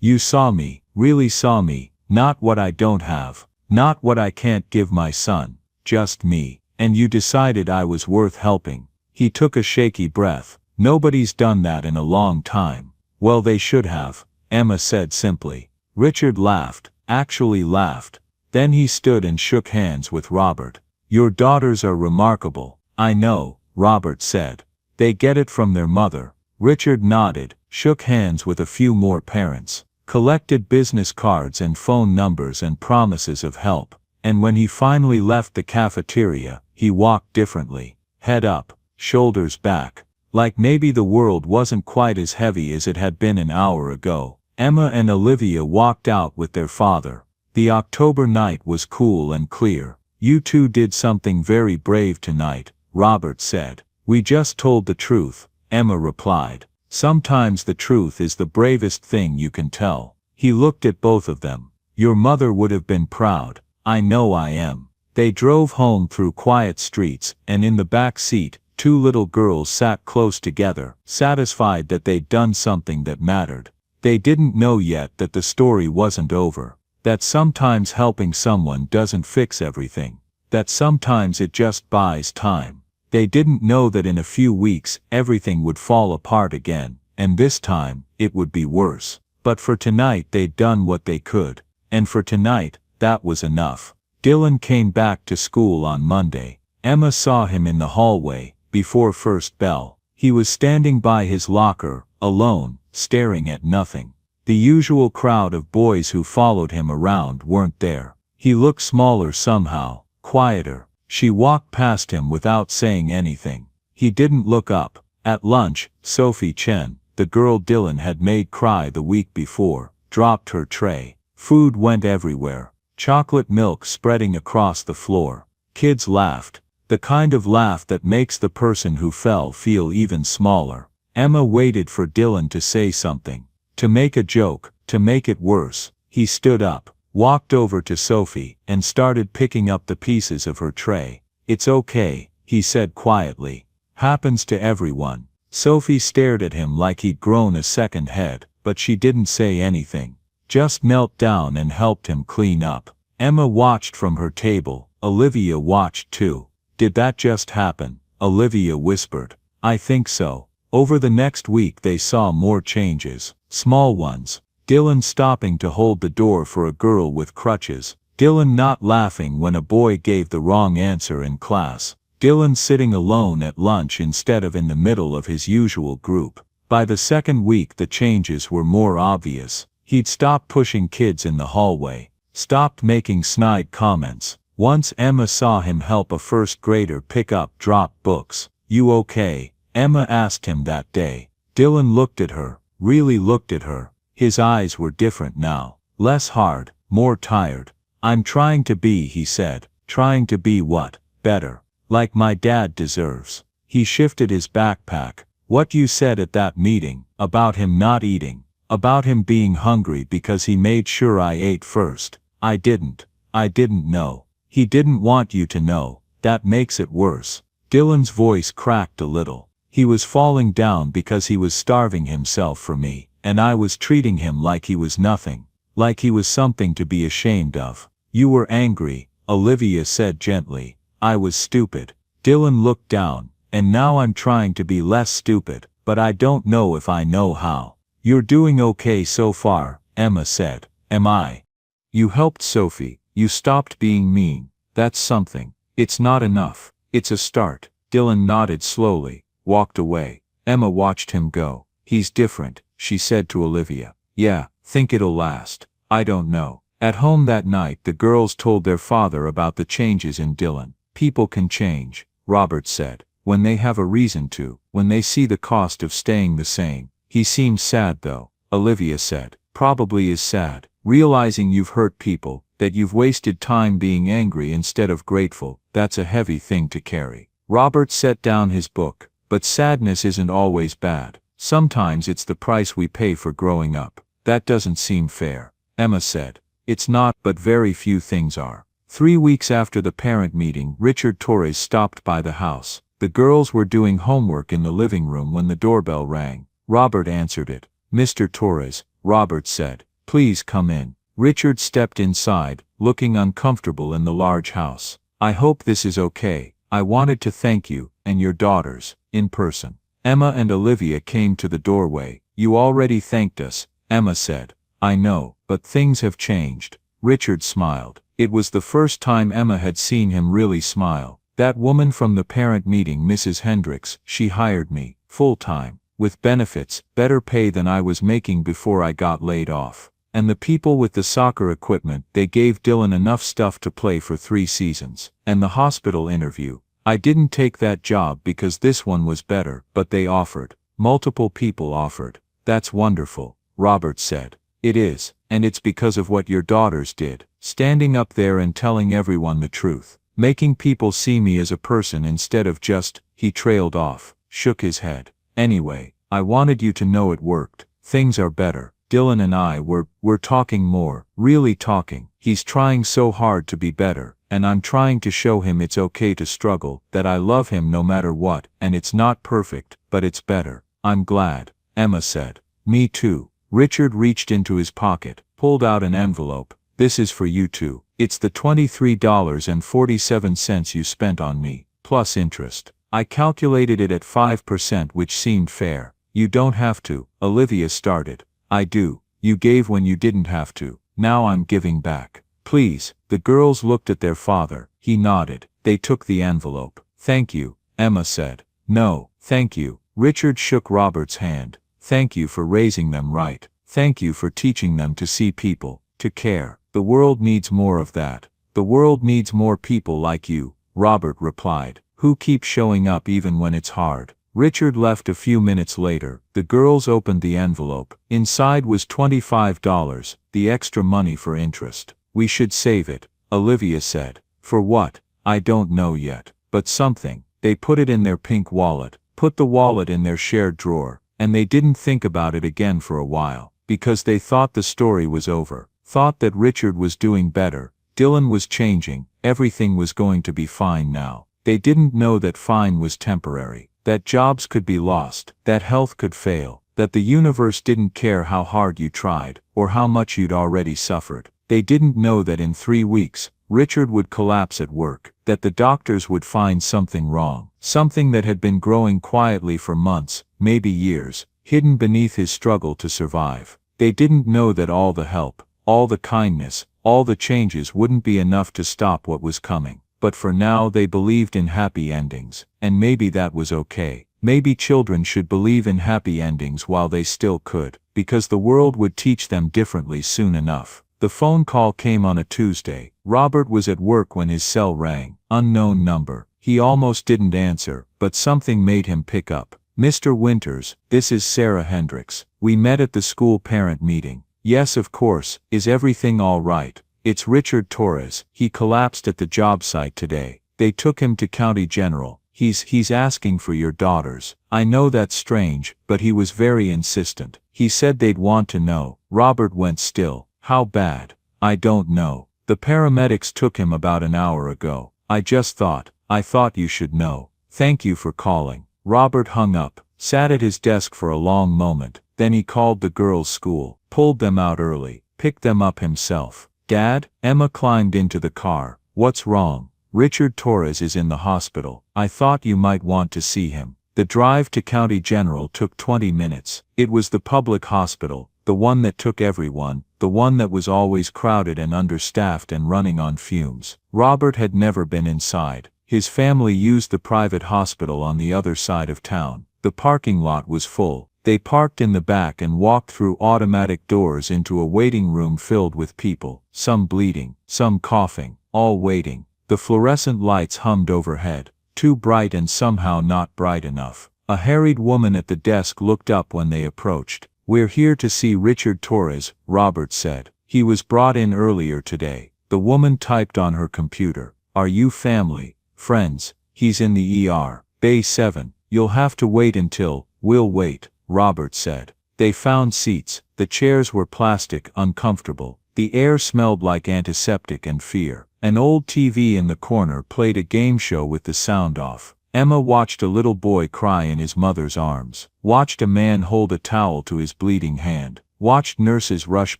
"You saw me, really saw me, not what I don't have, not what I can't give my son, just me. And you decided I was worth helping." He took a shaky breath. "Nobody's done that in a long time." "Well, they should have," Emma said simply. Richard laughed, actually laughed. Then he stood and shook hands with Robert. "Your daughters are remarkable." "I know," Robert said. "They get it from their mother." Richard nodded, shook hands with a few more parents, collected business cards and phone numbers and promises of help. And when he finally left the cafeteria, he walked differently. Head up, shoulders back. Like maybe the world wasn't quite as heavy as it had been an hour ago. Emma and Olivia walked out with their father. The October night was cool and clear. "You two did something very brave tonight," Robert said. "We just told the truth," Emma replied. "Sometimes the truth is the bravest thing you can tell." He looked at both of them. "Your mother would have been proud. I know I am." They drove home through quiet streets, and in the back seat, two little girls sat close together, satisfied that they'd done something that mattered. They didn't know yet that the story wasn't over. That sometimes helping someone doesn't fix everything. That sometimes it just buys time. They didn't know that in a few weeks everything would fall apart again, and this time, it would be worse. But for tonight they'd done what they could. And for tonight, that was enough. Dylan came back to school on Monday. Emma saw him in the hallway, before first bell. He was standing by his locker, alone, staring at nothing. The usual crowd of boys who followed him around weren't there. He looked smaller somehow, quieter. She walked past him without saying anything. He didn't look up. At lunch, Sophie Chen, the girl Dylan had made cry the week before, dropped her tray. Food went everywhere. Chocolate milk spreading across the floor. Kids laughed. The kind of laugh that makes the person who fell feel even smaller. Emma waited for Dylan to say something. To make a joke, to make it worse. He stood up, walked over to Sophie, and started picking up the pieces of her tray. "It's okay," he said quietly. "Happens to everyone." Sophie stared at him like he'd grown a second head, but she didn't say anything. Just knelt down and helped him clean up. Emma watched from her table. Olivia watched too. "Did that just happen?" Olivia whispered. "I think so." Over the next week they saw more changes. Small ones. Dylan stopping to hold the door for a girl with crutches. Dylan not laughing when a boy gave the wrong answer in class. Dylan sitting alone at lunch instead of in the middle of his usual group. By the second week the changes were more obvious. He'd stopped pushing kids in the hallway. Stopped making snide comments. Once Emma saw him help a first grader pick up dropped books. "You okay?" Emma asked him that day. Dylan looked at her, really looked at her. His eyes were different now. Less hard, more tired. "I'm trying to be," he said. "Trying to be what? Better." Like my dad deserves. He shifted his backpack. What you said at that meeting, about him not eating, about him being hungry because he made sure I ate first. I didn't know. He didn't want you to know. That makes it worse. Dylan's voice cracked a little. He was falling down because he was starving himself for me, and I was treating him like he was nothing. Like he was something to be ashamed of. You were angry, Olivia said gently. I was stupid. Dylan looked down, and now I'm trying to be less stupid, but I don't know if I know how. You're doing okay so far, Emma said. Am I? You helped Sophie. You stopped being mean. That's something. It's not enough. It's a start. Dylan nodded slowly, walked away. Emma watched him go. He's different, she said to Olivia. Yeah, think it'll last. I don't know. At home that night the girls told their father about the changes in Dylan. People can change, Robert said, when they have a reason to, when they see the cost of staying the same. He seems sad though, Olivia said. Probably is sad, realizing you've hurt people, that you've wasted time being angry instead of grateful. That's a heavy thing to carry. Robert set down his book. But sadness isn't always bad. Sometimes it's the price we pay for growing up. That doesn't seem fair, Emma said. It's not, but very few things are. 3 weeks after the parent meeting, Richard Torres stopped by the house. The girls were doing homework in the living room when the doorbell rang. Robert answered it. Mr. Torres, Robert said. Please come in. Richard stepped inside, looking uncomfortable in the large house. I hope this is okay. I wanted to thank you, and your daughters, in person. Emma and Olivia came to the doorway. You already thanked us, Emma said. I know, but things have changed. Richard smiled. It was the first time Emma had seen him really smile. That woman from the parent meeting, Mrs. Hendricks, she hired me, full-time, with benefits, better pay than I was making before I got laid off. And the people with the soccer equipment, they gave Dylan enough stuff to play for 3 seasons. And the hospital interview. I didn't take that job because this one was better, but they offered. Multiple people offered. That's wonderful, Robert said. It is, and it's because of what your daughters did. Standing up there and telling everyone the truth. Making people see me as a person instead of just, he trailed off, shook his head. Anyway, I wanted you to know it worked. Things are better. Dylan and I we're talking more, really talking. He's trying so hard to be better, and I'm trying to show him it's okay to struggle, that I love him no matter what, and it's not perfect, but it's better. I'm glad, Emma said. Me too. Richard reached into his pocket, pulled out an envelope. This is for you too. It's the $23.47 you spent on me, plus interest. I calculated it at 5%, which seemed fair. You don't have to, Olivia started. I do. You gave when you didn't have to. Now I'm giving back. Please. The girls looked at their father. He nodded. They took the envelope. Thank you, Emma said. No, thank you. Richard shook Robert's hand. Thank you for raising them right. Thank you for teaching them to see people, to care. The world needs more of that. The world needs more people like you, Robert replied, who keep showing up even when it's hard. Richard left a few minutes later. The girls opened the envelope. Inside was $25, the extra money for interest. We should save it, Olivia said. For what? I don't know yet, but something. They put it in their pink wallet, put the wallet in their shared drawer, and they didn't think about it again for a while, because they thought the story was over, thought that Richard was doing better, Dylan was changing, everything was going to be fine now. They didn't know that fine was temporary. That jobs could be lost, that health could fail, that the universe didn't care how hard you tried, or how much you'd already suffered. They didn't know that in 3 weeks, Richard would collapse at work, that the doctors would find something wrong, something that had been growing quietly for months, maybe years, hidden beneath his struggle to survive. They didn't know that all the help, all the kindness, all the changes wouldn't be enough to stop what was coming. But for now they believed in happy endings, and maybe that was okay. Maybe children should believe in happy endings while they still could, because the world would teach them differently soon enough. The phone call came on a Tuesday. Robert was at work when his cell rang. Unknown number. He almost didn't answer, but something made him pick up. Mr. Winters, this is Sarah Hendricks. We met at the school parent meeting. Yes, of course. Is everything all right? It's Richard Torres. He collapsed at the job site today. They took him to County General. He's asking for your daughters. I know that's strange, but he was very insistent. He said they'd want to know. Robert went still. How bad? I don't know. The paramedics took him about an hour ago. I thought you should know. Thank you for calling. Robert hung up, sat at his desk for a long moment, then he called the girls' school, pulled them out early, picked them up himself. Dad? Emma climbed into the car. What's wrong? Richard Torres is in the hospital. I thought you might want to see him. The drive to County General took 20 minutes. It was the public hospital, the one that took everyone, the one that was always crowded and understaffed and running on fumes. Robert had never been inside. His family used the private hospital on the other side of town. The parking lot was full. They parked in the back and walked through automatic doors into a waiting room filled with people, some bleeding, some coughing, all waiting. The fluorescent lights hummed overhead, too bright and somehow not bright enough. A harried woman at the desk looked up when they approached. We're here to see Richard Torres, Robert said. He was brought in earlier today. The woman typed on her computer. Are you family? Friends? He's in the ER. Bay 7. You'll have to wait until. We'll wait, Robert said. They found seats. The chairs were plastic, uncomfortable. The air smelled like antiseptic and fear. An old TV in the corner played a game show with the sound off. Emma watched a little boy cry in his mother's arms, watched a man hold a towel to his bleeding hand, watched nurses rush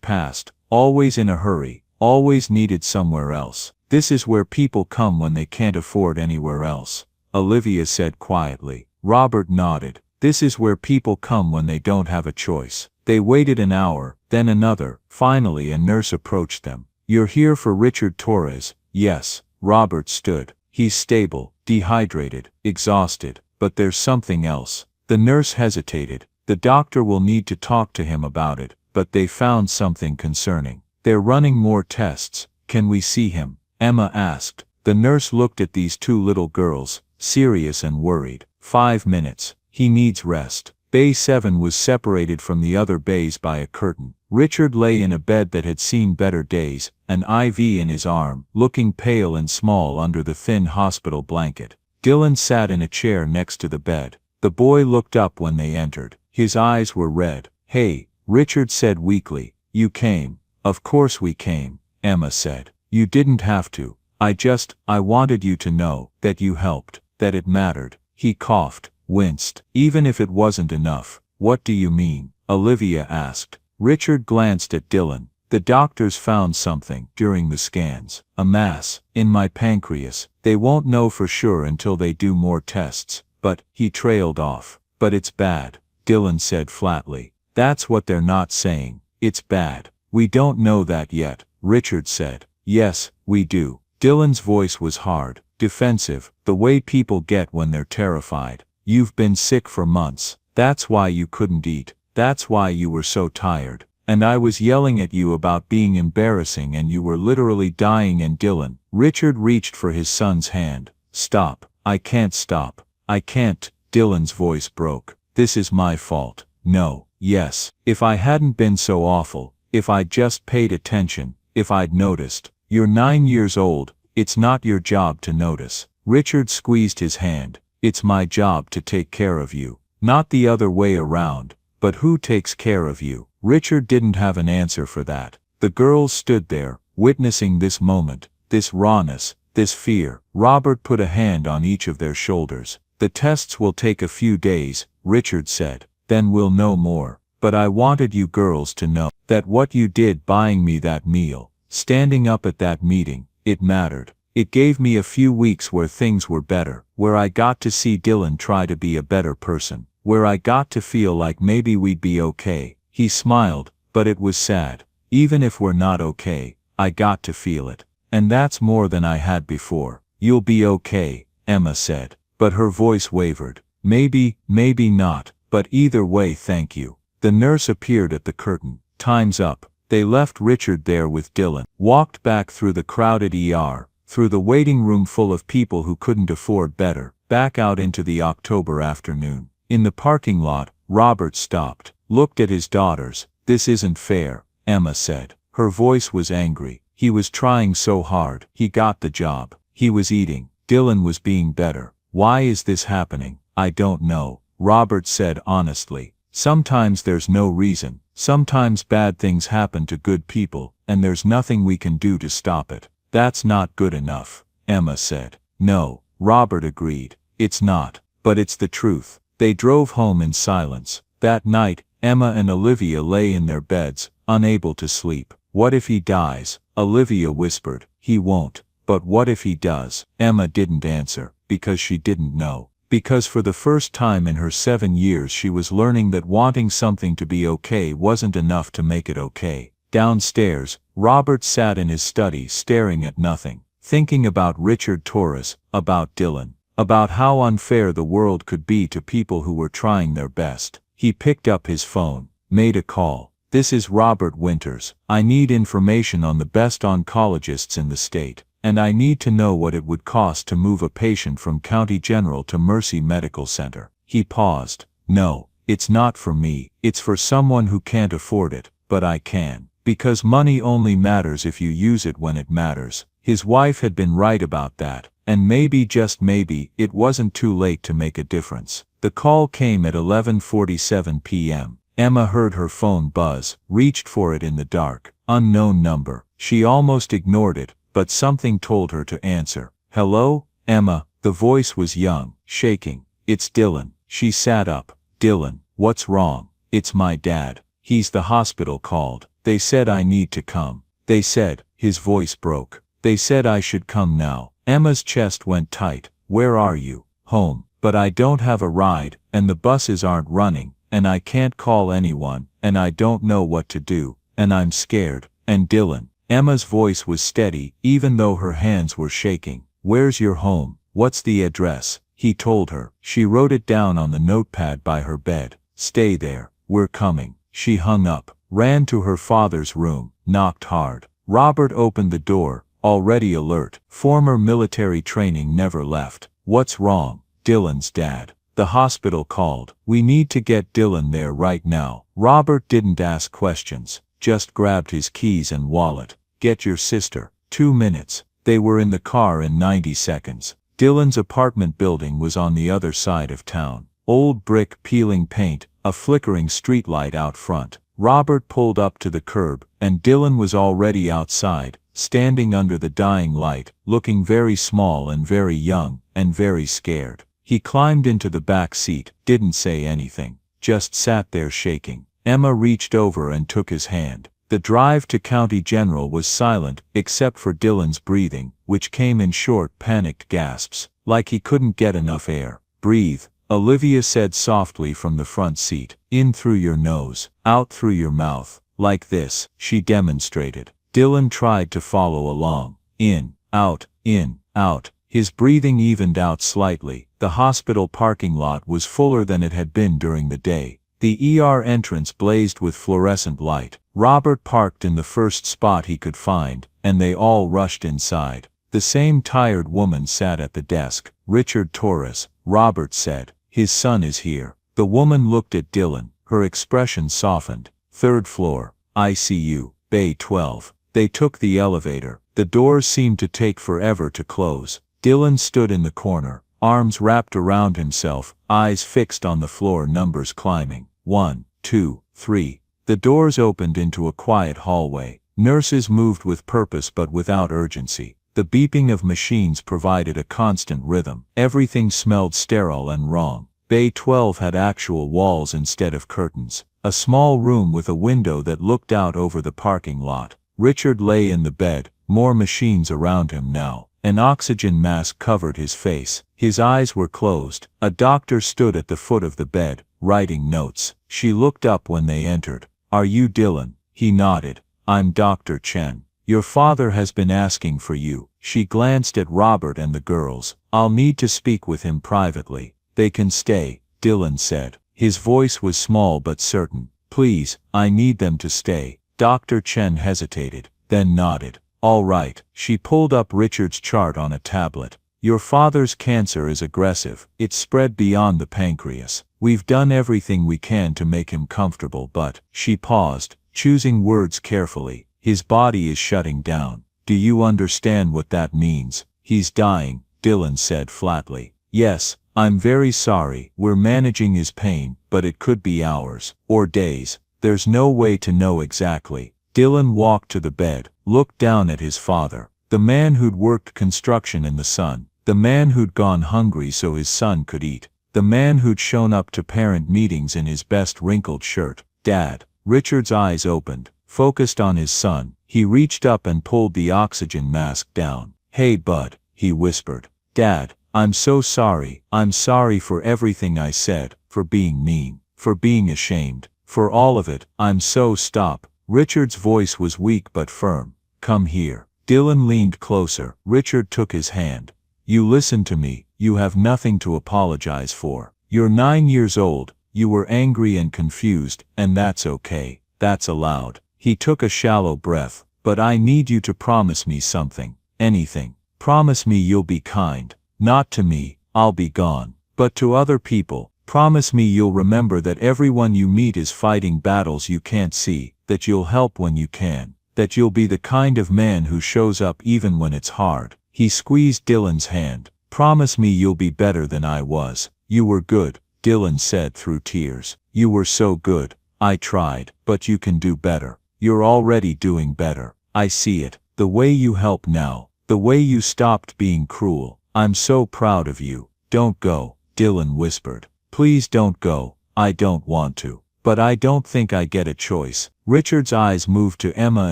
past, always in a hurry, always needed somewhere else. This is where people come when they can't afford anywhere else, Olivia said quietly. Robert nodded. This is where people come when they don't have a choice. They waited an hour, then another. Finally a nurse approached them. You're here for Richard Torres? Yes. Robert stood. He's stable, dehydrated, exhausted, but there's something else. The nurse hesitated. The doctor will need to talk to him about it, but they found something concerning. They're running more tests. Can we see him? Emma asked. The nurse looked at these two little girls, serious and worried. 5 minutes. He needs rest. Bay 7 was separated from the other bays by a curtain. Richard lay in a bed that had seen better days, an IV in his arm, looking pale and small under the thin hospital blanket. Dylan sat in a chair next to the bed. The boy looked up when they entered. His eyes were red. Hey, Richard said weakly. You came. Of course we came, Emma said. You didn't have to. I wanted you to know that you helped, that it mattered. He coughed, winced. Even if it wasn't enough. What do you mean? Olivia asked. Richard glanced at Dylan. The doctors found something during the scans. A mass in my pancreas. They won't know for sure until they do more tests. But, he trailed off. But it's bad, Dylan said flatly. That's what they're not saying. It's bad. We don't know that yet, Richard said. Yes, we do. Dylan's voice was hard, defensive, the way people get when they're terrified. You've been sick for months. That's why you couldn't eat. That's why you were so tired. And I was yelling at you about being embarrassing and you were literally dying. And Dylan, Richard reached for his son's hand. Stop. I can't stop. I can't. Dylan's voice broke. This is my fault. No. Yes. If I hadn't been so awful, if I'd just paid attention, if I'd noticed. You're 9 years old. It's not your job to notice. Richard squeezed his hand. It's my job to take care of you. Not the other way around. But who takes care of you? Richard didn't have an answer for that. The girls stood there, witnessing this moment, this rawness, this fear. Robert put a hand on each of their shoulders. The tests will take a few days, Richard said. Then we'll know more. But I wanted you girls to know that what you did buying me that meal, standing up at that meeting, it mattered. It gave me a few weeks where things were better, where I got to see Dylan try to be a better person, where I got to feel like maybe we'd be okay. He smiled, but it was sad. Even if we're not okay, I got to feel it. And that's more than I had before. You'll be okay, Emma said. But her voice wavered. Maybe, maybe not, but either way thank you. The nurse appeared at the curtain. Time's up. They left Richard there with Dylan, walked back through the crowded ER, through the waiting room full of people who couldn't afford better, back out into the October afternoon. In the parking lot, Robert stopped, looked at his daughters. This isn't fair, Emma said. Her voice was angry. He was trying so hard. He got the job. He was eating. Dylan was being better. Why is this happening? I don't know, Robert said honestly. Sometimes there's no reason. Sometimes bad things happen to good people, and there's nothing we can do to stop it. That's not good enough, Emma said. No, Robert agreed. It's not. But it's the truth. They drove home in silence. That night, Emma and Olivia lay in their beds, unable to sleep. What if he dies? Olivia whispered. He won't. But what if he does? Emma didn't answer, because she didn't know. Because for the first time in her 7 years she was learning that wanting something to be okay wasn't enough to make it okay. Downstairs, Robert sat in his study staring at nothing, thinking about Richard Torres, about Dylan, about how unfair the world could be to people who were trying their best. He picked up his phone, made a call. This is Robert Winters. I need information on the best oncologists in the state. And I need to know what it would cost to move a patient from County General to Mercy Medical Center. He paused. No, it's not for me. It's for someone who can't afford it, but I can. Because money only matters if you use it when it matters. His wife had been right about that, and maybe, just maybe, it wasn't too late to make a difference. The call came at 11:47 p.m. Emma heard her phone buzz, reached for it in the dark. Unknown number. She almost ignored it, but something told her to answer. Hello, Emma. The voice was young, shaking. It's Dylan. She sat up. Dylan, what's wrong? It's my dad. He's the hospital called. They said I need to come. They said, his voice broke. They said I should come now. Emma's chest went tight. Where are you? Home. But I don't have a ride, and the buses aren't running, and I can't call anyone, and I don't know what to do, and I'm scared. And Dylan. Emma's voice was steady, even though her hands were shaking. Where's your home? What's the address? He told her. She wrote it down on the notepad by her bed. Stay there. We're coming. She hung up, ran to her father's room, knocked hard. Robert opened the door, already alert. Former military training never left. What's wrong? Dylan's dad. The hospital called. We need to get Dylan there right now. Robert didn't ask questions. Just grabbed his keys and wallet. Get your sister. 2 minutes. They were in the car in 90 seconds. Dylan's apartment building was on the other side of town. Old brick peeling paint, a flickering streetlight out front. Robert pulled up to the curb, and Dylan was already outside, standing under the dying light, looking very small and very young, and very scared. He climbed into the back seat, didn't say anything, just sat there shaking. Emma reached over and took his hand. The drive to County General was silent, except for Dylan's breathing, which came in short, panicked gasps, like he couldn't get enough air. Breathe, Olivia said softly from the front seat. In through your nose, out through your mouth. Like this, she demonstrated. Dylan tried to follow along. In, out, in, out. His breathing evened out slightly. The hospital parking lot was fuller than it had been during the day. The ER entrance blazed with fluorescent light. Robert parked in the first spot he could find, and they all rushed inside. The same tired woman sat at the desk. Richard Torres, Robert said. His son is here. The woman looked at Dylan. Her expression softened. 3rd floor, ICU, Bay 12. They took the elevator. The doors seemed to take forever to close. Dylan stood in the corner, arms wrapped around himself, eyes fixed on the floor, numbers climbing. 1, 2, 3. The doors opened into a quiet hallway. Nurses moved with purpose but without urgency. The beeping of machines provided a constant rhythm. Everything smelled sterile and wrong. Bay 12 had actual walls instead of curtains. A small room with a window that looked out over the parking lot. Richard lay in the bed, more machines around him now. An oxygen mask covered his face. His eyes were closed. A doctor stood at the foot of the bed, writing notes. She looked up when they entered. Are you Dylan? He nodded. I'm Dr. Chen. Your father has been asking for you. She glanced at Robert and the girls. I'll need to speak with him privately. They can stay, Dylan said. His voice was small but certain. Please, I need them to stay. Dr. Chen hesitated, then nodded. All right. She pulled up Richard's chart on a tablet. Your father's cancer is aggressive. It's spread beyond the pancreas. We've done everything we can to make him comfortable, but, she paused, choosing words carefully, his body is shutting down. Do you understand what that means? He's dying, Dylan said flatly. Yes, I'm very sorry. We're managing his pain, but it could be hours, or days. There's no way to know exactly. Dylan walked to the bed, looked down at his father. The man who'd worked construction in the sun. The man who'd gone hungry so his son could eat. The man who'd shown up to parent meetings in his best wrinkled shirt. Dad. Richard's eyes opened, focused on his son. He reached up and pulled the oxygen mask down. Hey bud, he whispered. Dad, I'm so sorry. I'm sorry for everything I said, for being mean, for being ashamed, for all of it. I'm so stop. Richard's voice was weak but firm. Come here. Dylan leaned closer. Richard took his hand. You listen to me. You have nothing to apologize for. You're 9 years old. You were angry and confused, and that's okay. That's allowed. He took a shallow breath. But I need you to promise me something. Anything. Promise me you'll be kind. Not to me, I'll be gone. But to other people. Promise me you'll remember that everyone you meet is fighting battles you can't see, that you'll help when you can, that you'll be the kind of man who shows up even when it's hard. He squeezed Dylan's hand. Promise me you'll be better than I was. You were good, Dylan said through tears. You were so good. I tried, but you can do better. You're already doing better. I see it. The way you help now. The way you stopped being cruel. I'm so proud of you. Don't go, Dylan whispered. Please don't go. I don't want to. But I don't think I get a choice. Richard's eyes moved to Emma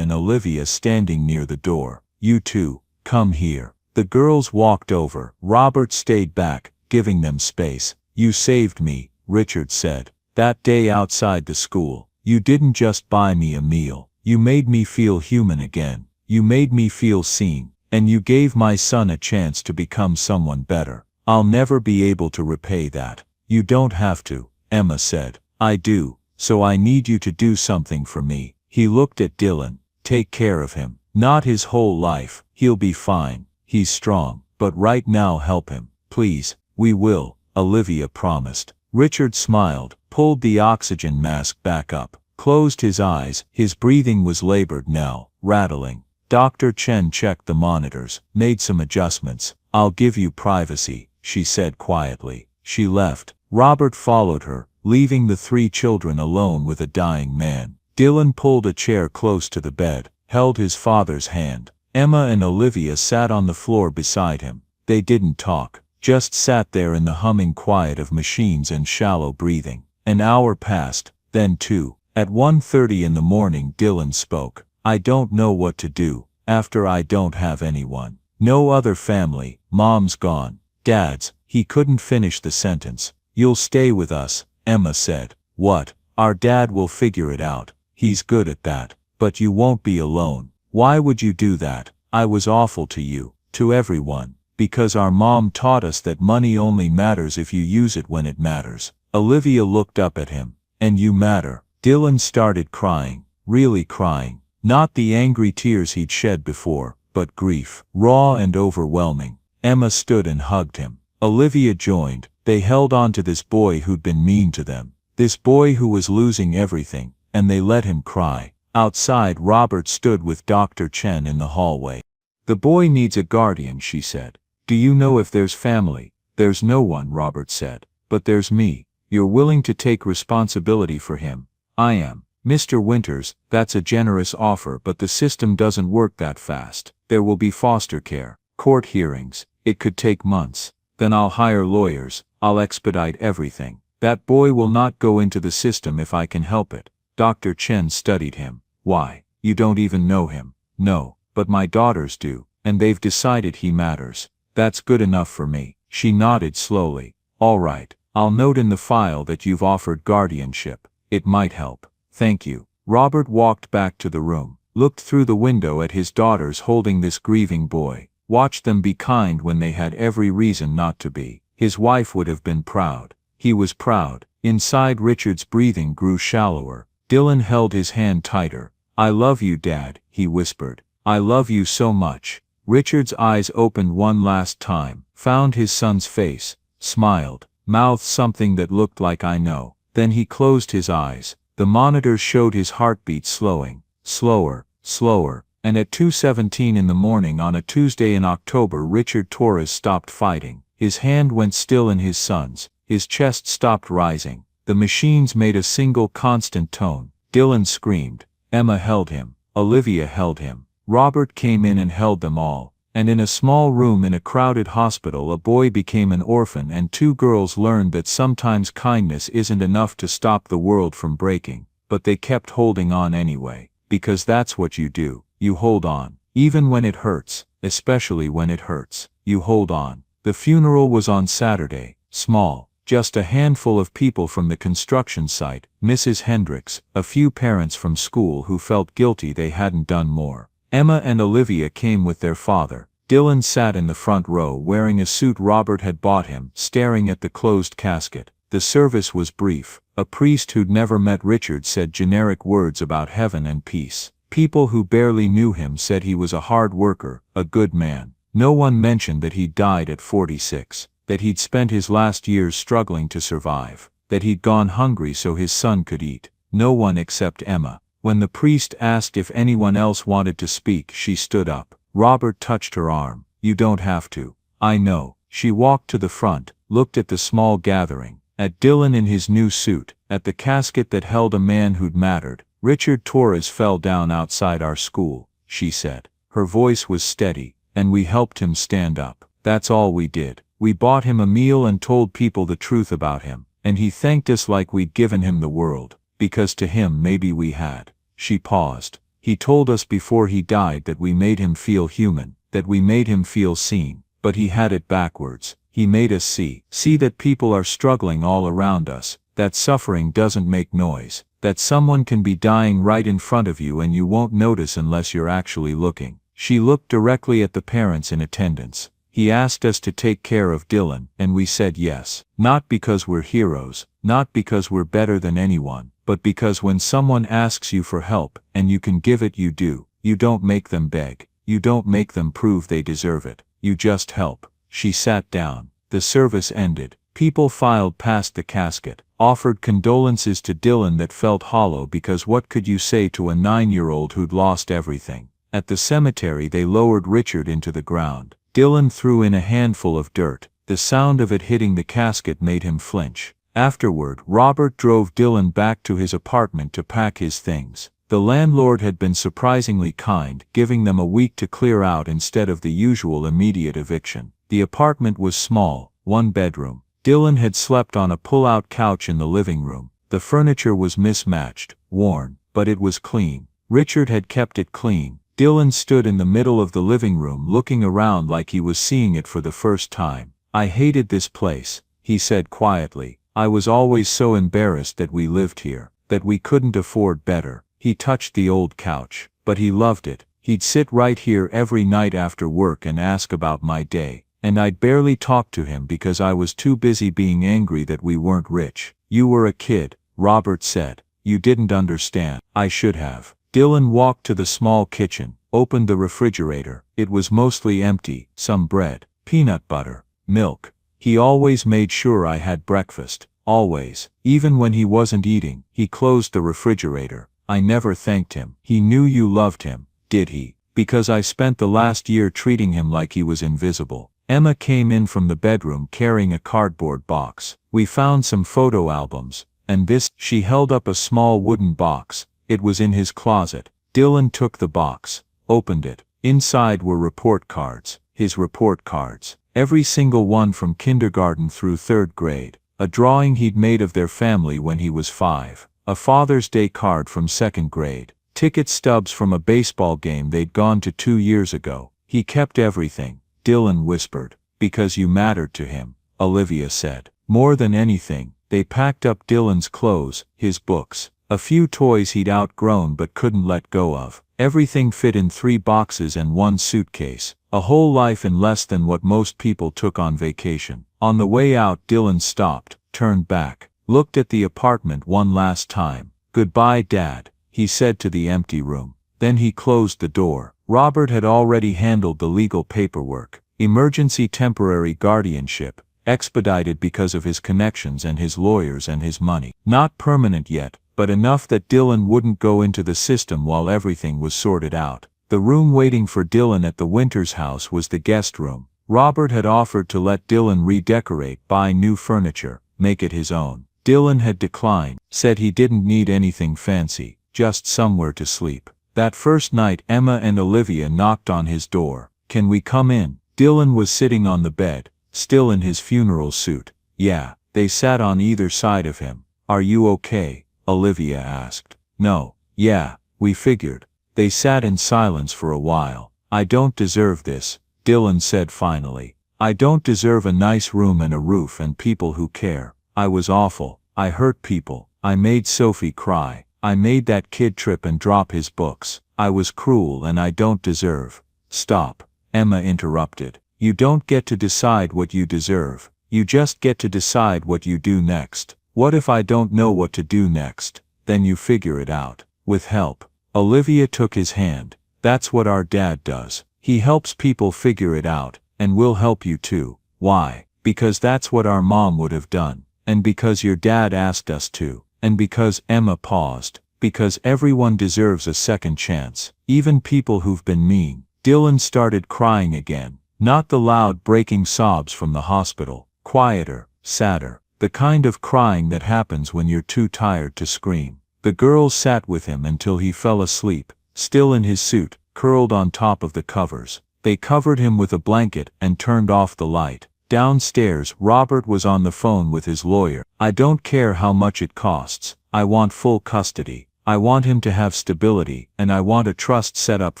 and Olivia standing near the door. You two, come here. The girls walked over. Robert stayed back, giving them space. You saved me, Richard said. That day outside the school. You didn't just buy me a meal. You made me feel human again. You made me feel seen. And you gave my son a chance to become someone better. I'll never be able to repay that. You don't have to, Emma said. I do, so I need you to do something for me. He looked at Dylan. Take care of him. Not his whole life. He'll be fine. He's strong. But right now help him. Please. We will, Olivia promised. Richard smiled, pulled the oxygen mask back up, closed his eyes. His breathing was labored now, rattling. Dr. Chen checked the monitors, made some adjustments. I'll give you privacy, she said quietly. She left. Robert followed her, leaving the 3 children alone with a dying man. Dylan pulled a chair close to the bed, held his father's hand. Emma and Olivia sat on the floor beside him. They didn't talk, just sat there in the humming quiet of machines and shallow breathing. An hour passed, then 2. At 1:30 in the morning Dylan spoke. I don't know what to do, after I don't have anyone. No other family, Mom's gone. Dad's, he couldn't finish the sentence. You'll stay with us, Emma said. What? Our dad will figure it out. He's good at that. But you won't be alone. Why would you do that? I was awful to you, to everyone. Because our mom taught us that money only matters if you use it when it matters. Olivia looked up at him. And you matter. Dylan started crying, really crying. Not the angry tears he'd shed before, but grief, raw and overwhelming. Emma stood and hugged him. Olivia joined. They held on to this boy who'd been mean to them. This boy who was losing everything, and they let him cry. Outside, Robert stood with Dr. Chen in the hallway. The boy needs a guardian, she said. Do you know if there's family? There's no one, Robert said. But there's me. You're willing to take responsibility for him. I am. Mr. Winters, that's a generous offer, but the system doesn't work that fast. There will be foster care, court hearings. It could take months. Then I'll hire lawyers. I'll expedite everything. That boy will not go into the system if I can help it. Dr. Chen studied him. Why? You don't even know him. No, but my daughters do, and they've decided he matters. That's good enough for me. She nodded slowly. All right, I'll note in the file that you've offered guardianship. It might help. Thank you. Robert walked back to the room, looked through the window at his daughters holding this grieving boy, watched them be kind when they had every reason not to be. His wife would have been proud. He was proud. Inside, Richard's breathing grew shallower. Dylan held his hand tighter. I love you, Dad, he whispered. I love you so much. Richard's eyes opened one last time, found his son's face, smiled, mouthed something that looked like I know. Then he closed his eyes. The monitor showed his heartbeat slowing, slower, slower. And at 2:17 in the morning on a Tuesday in October, Richard Torres stopped fighting. His hand went still in his son's. His chest stopped rising. The machines made a single constant tone. Dylan screamed. Emma held him. Olivia held him. Robert came in and held them all. And in a small room in a crowded hospital, a boy became an orphan and 2 girls learned that sometimes kindness isn't enough to stop the world from breaking. But they kept holding on anyway. Because that's what you do. You hold on. Even when it hurts. Especially when it hurts. You hold on. The funeral was on Saturday. Small. Just a handful of people from the construction site, Mrs. Hendricks, a few parents from school who felt guilty they hadn't done more. Emma and Olivia came with their father. Dylan sat in the front row wearing a suit Robert had bought him, staring at the closed casket. The service was brief. A priest who'd never met Richard said generic words about heaven and peace. People who barely knew him said he was a hard worker, a good man. No one mentioned that he'd died at 46, that he'd spent his last years struggling to survive, that he'd gone hungry so his son could eat. No one except Emma. When the priest asked if anyone else wanted to speak, she stood up. Robert touched her arm. You don't have to. I know. She walked to the front, looked at the small gathering, at Dylan in his new suit, at the casket that held a man who'd mattered. Richard Torres fell down outside our school, she said. Her voice was steady. And we helped him stand up. That's all we did. We bought him a meal and told people the truth about him. And he thanked us like we'd given him the world. Because to him maybe we had. She paused. He told us before he died that we made him feel human, that we made him feel seen. But he had it backwards. He made us see that people are struggling all around us, that suffering doesn't make noise, that someone can be dying right in front of you and you won't notice unless you're actually looking. She looked directly at the parents in attendance. He asked us to take care of Dylan, and we said yes. Not because we're heroes, not because we're better than anyone, but because when someone asks you for help, and you can give it, you do. You don't make them beg. You don't make them prove they deserve it. You just help. She sat down. The service ended. People filed past the casket, offered condolences to Dylan that felt hollow because what could you say to a 9-year-old who'd lost everything? At the cemetery they lowered Richard into the ground. Dylan threw in a handful of dirt. The sound of it hitting the casket made him flinch. Afterward, Robert drove Dylan back to his apartment to pack his things. The landlord had been surprisingly kind, giving them a week to clear out instead of the usual immediate eviction. The apartment was small, 1 bedroom. Dylan had slept on a pull-out couch in the living room. The furniture was mismatched, worn, but it was clean. Richard had kept it clean. Dylan stood in the middle of the living room looking around like he was seeing it for the first time. I hated this place, he said quietly. I was always so embarrassed that we lived here, that we couldn't afford better. He touched the old couch, but he loved it. He'd sit right here every night after work and ask about my day, and I'd barely talk to him because I was too busy being angry that we weren't rich. You were a kid, Robert said. You didn't understand. I should have. Dylan walked to the small kitchen, opened the refrigerator. It was mostly empty, some bread, peanut butter, milk. He always made sure I had breakfast, always. Even when he wasn't eating, he closed the refrigerator. I never thanked him. He knew you loved him, did he? Because I spent the last year treating him like he was invisible. Emma came in from the bedroom carrying a cardboard box. We found some photo albums, and this, she held up a small wooden box. It was in his closet. Dylan took the box, opened it. Inside were report cards, his report cards. Every single one from kindergarten through 3rd grade. A drawing he'd made of their family when he was 5. A Father's Day card from 2nd grade. Ticket stubs from a baseball game they'd gone to 2 years ago. He kept everything, Dylan whispered. Because you mattered to him, Olivia said. More than anything, they packed up Dylan's clothes, his books. A few toys he'd outgrown but couldn't let go of. Everything fit in 3 boxes and 1 suitcase. A whole life in less than what most people took on vacation. On the way out, Dylan stopped, turned back, looked at the apartment one last time. Goodbye, Dad, he said to the empty room. Then he closed the door. Robert had already handled the legal paperwork. Emergency temporary guardianship, expedited because of his connections and his lawyers and his money. Not permanent yet, but enough that Dylan wouldn't go into the system while everything was sorted out. The room waiting for Dylan at the Winters house was the guest room. Robert had offered to let Dylan redecorate, buy new furniture, make it his own. Dylan had declined, said he didn't need anything fancy, just somewhere to sleep. That first night Emma and Olivia knocked on his door. "Can we come in?" Dylan was sitting on the bed, still in his funeral suit. "Yeah." They sat on either side of him. "Are you okay?" Olivia asked. "No." "Yeah, we figured." They sat in silence for a while. "I don't deserve this," Dylan said finally. "I don't deserve a nice room and a roof and people who care. I was awful. I hurt people. I made Sophie cry. I made that kid trip and drop his books. I was cruel and I don't deserve." "Stop," Emma interrupted. "You don't get to decide what you deserve. You just get to decide what you do next. What if I don't know what to do next? Then you figure it out. With help." Olivia took his hand. "That's what our dad does. He helps people figure it out, and we'll help you too." "Why?" "Because that's what our mom would have done. And because your dad asked us to. And because," Emma paused, "because everyone deserves a second chance. Even people who've been mean." Dylan started crying again. Not the loud breaking sobs from the hospital. Quieter, sadder. The kind of crying that happens when you're too tired to scream. The girls sat with him until he fell asleep, still in his suit, curled on top of the covers. They covered him with a blanket and turned off the light. Downstairs, Robert was on the phone with his lawyer. "I don't care how much it costs. I want full custody. I want him to have stability, and I want a trust set up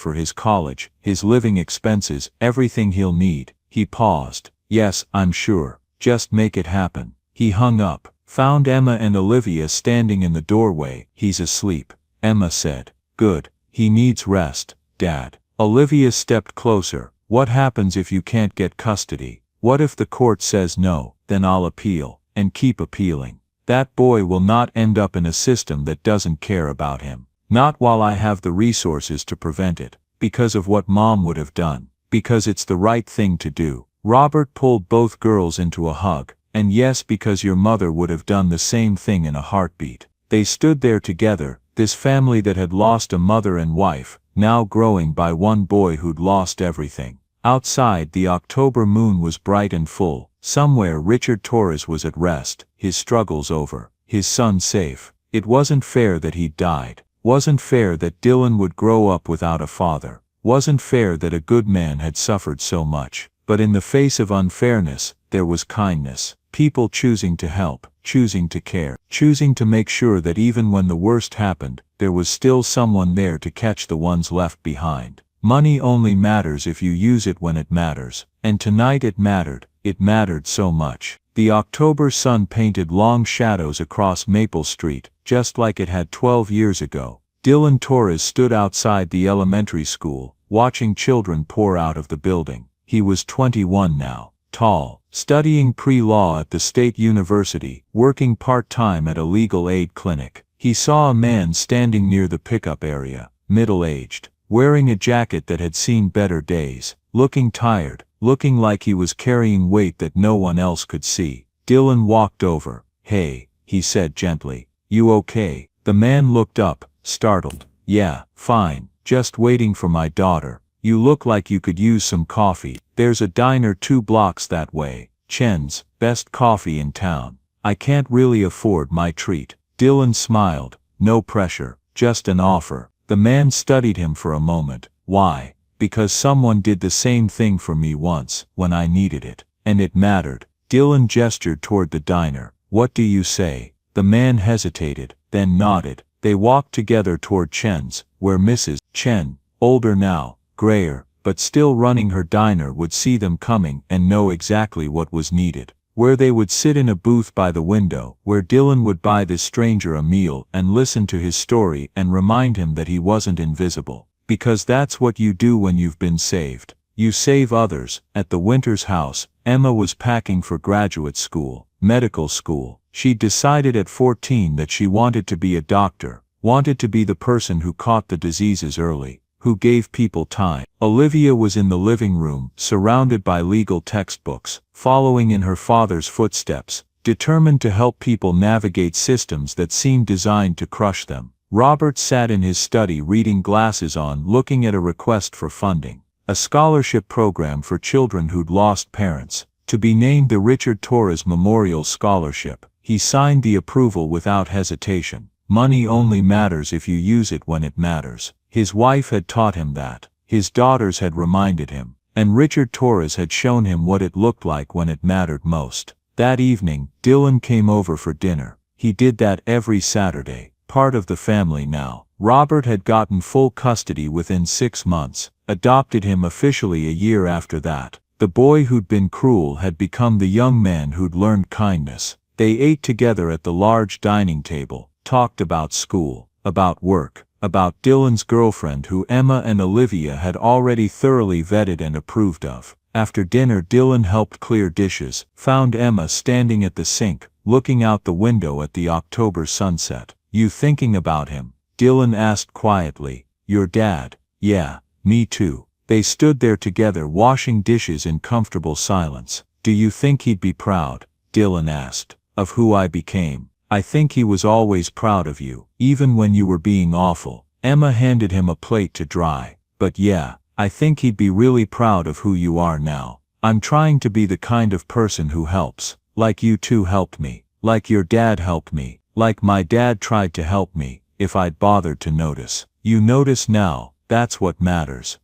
for his college, his living expenses, everything he'll need." He paused. "Yes, I'm sure. Just make it happen." He hung up, found Emma and Olivia standing in the doorway. "He's asleep," Emma said. "Good. He needs rest, Dad." Olivia stepped closer. "What happens if you can't get custody? What if the court says no?" "Then I'll appeal, and keep appealing. That boy will not end up in a system that doesn't care about him. Not while I have the resources to prevent it. Because of what Mom would have done. Because it's the right thing to do." Robert pulled both girls into a hug. "And yes, because your mother would have done the same thing in a heartbeat." They stood there together, this family that had lost a mother and wife, now growing by one boy who'd lost everything. Outside, the October moon was bright and full. Somewhere Richard Torres was at rest, his struggles over, his son safe. It wasn't fair that he'd died. Wasn't fair that Dylan would grow up without a father. Wasn't fair that a good man had suffered so much. But in the face of unfairness, there was kindness. People choosing to help, choosing to care, choosing to make sure that even when the worst happened, there was still someone there to catch the ones left behind. Money only matters if you use it when it matters. And tonight it mattered so much. The October sun painted long shadows across Maple Street, just like it had 12 years ago. Dylan Torres stood outside the elementary school, watching children pour out of the building. He was 21 now, tall, studying pre-law at the State University, working part-time at a legal aid clinic. He saw a man standing near the pickup area, middle-aged, wearing a jacket that had seen better days, looking tired, looking like he was carrying weight that no one else could see. Dylan walked over. "Hey," he said gently. "You okay?" The man looked up, startled. "Yeah, fine, just waiting for my daughter. You look like you could use some coffee. There's a diner 2 blocks that way. Chen's, best coffee in town. I can't really afford my treat." Dylan smiled. No pressure, just an offer. The man studied him for a moment. "Why?" "Because someone did the same thing for me once, when I needed it. And it mattered." Dylan gestured toward the diner. "What do you say?" The man hesitated, then nodded. They walked together toward Chen's, where Mrs. Chen, older now, grayer, but still running her diner, would see them coming and know exactly what was needed. Where they would sit in a booth by the window, where Dylan would buy this stranger a meal and listen to his story and remind him that he wasn't invisible. Because that's what you do when you've been saved. You save others. At the Winters house, Emma was packing for graduate school, medical school. She'd decided at 14 that she wanted to be a doctor, wanted to be the person who caught the diseases early, who gave people time. Olivia was in the living room, surrounded by legal textbooks, following in her father's footsteps, determined to help people navigate systems that seemed designed to crush them. Robert sat in his study reading, glasses on, looking at a request for funding. A scholarship program for children who'd lost parents, to be named the Richard Torres Memorial Scholarship. He signed the approval without hesitation. Money only matters if you use it when it matters. His wife had taught him that. His daughters had reminded him. And Richard Torres had shown him what it looked like when it mattered most. That evening, Dylan came over for dinner. He did that every Saturday. Part of the family now. Robert had gotten full custody within 6 months, adopted him officially a year after that. The boy who'd been cruel had become the young man who'd learned kindness. They ate together at the large dining table, talked about school, about work, about Dylan's girlfriend who Emma and Olivia had already thoroughly vetted and approved of. After dinner, Dylan helped clear dishes, found Emma standing at the sink, looking out the window at the October sunset. "You thinking about him?" Dylan asked quietly. "Your dad?" "Yeah, me too." They stood there together washing dishes in comfortable silence. "Do you think he'd be proud?" Dylan asked. "Of who I became?" "I think he was always proud of you, even when you were being awful." Emma handed him a plate to dry. "But yeah, I think he'd be really proud of who you are now. I'm trying to be the kind of person who helps, like you two helped me, like your dad helped me, like my dad tried to help me, if I'd bothered to notice. You notice now, that's what matters."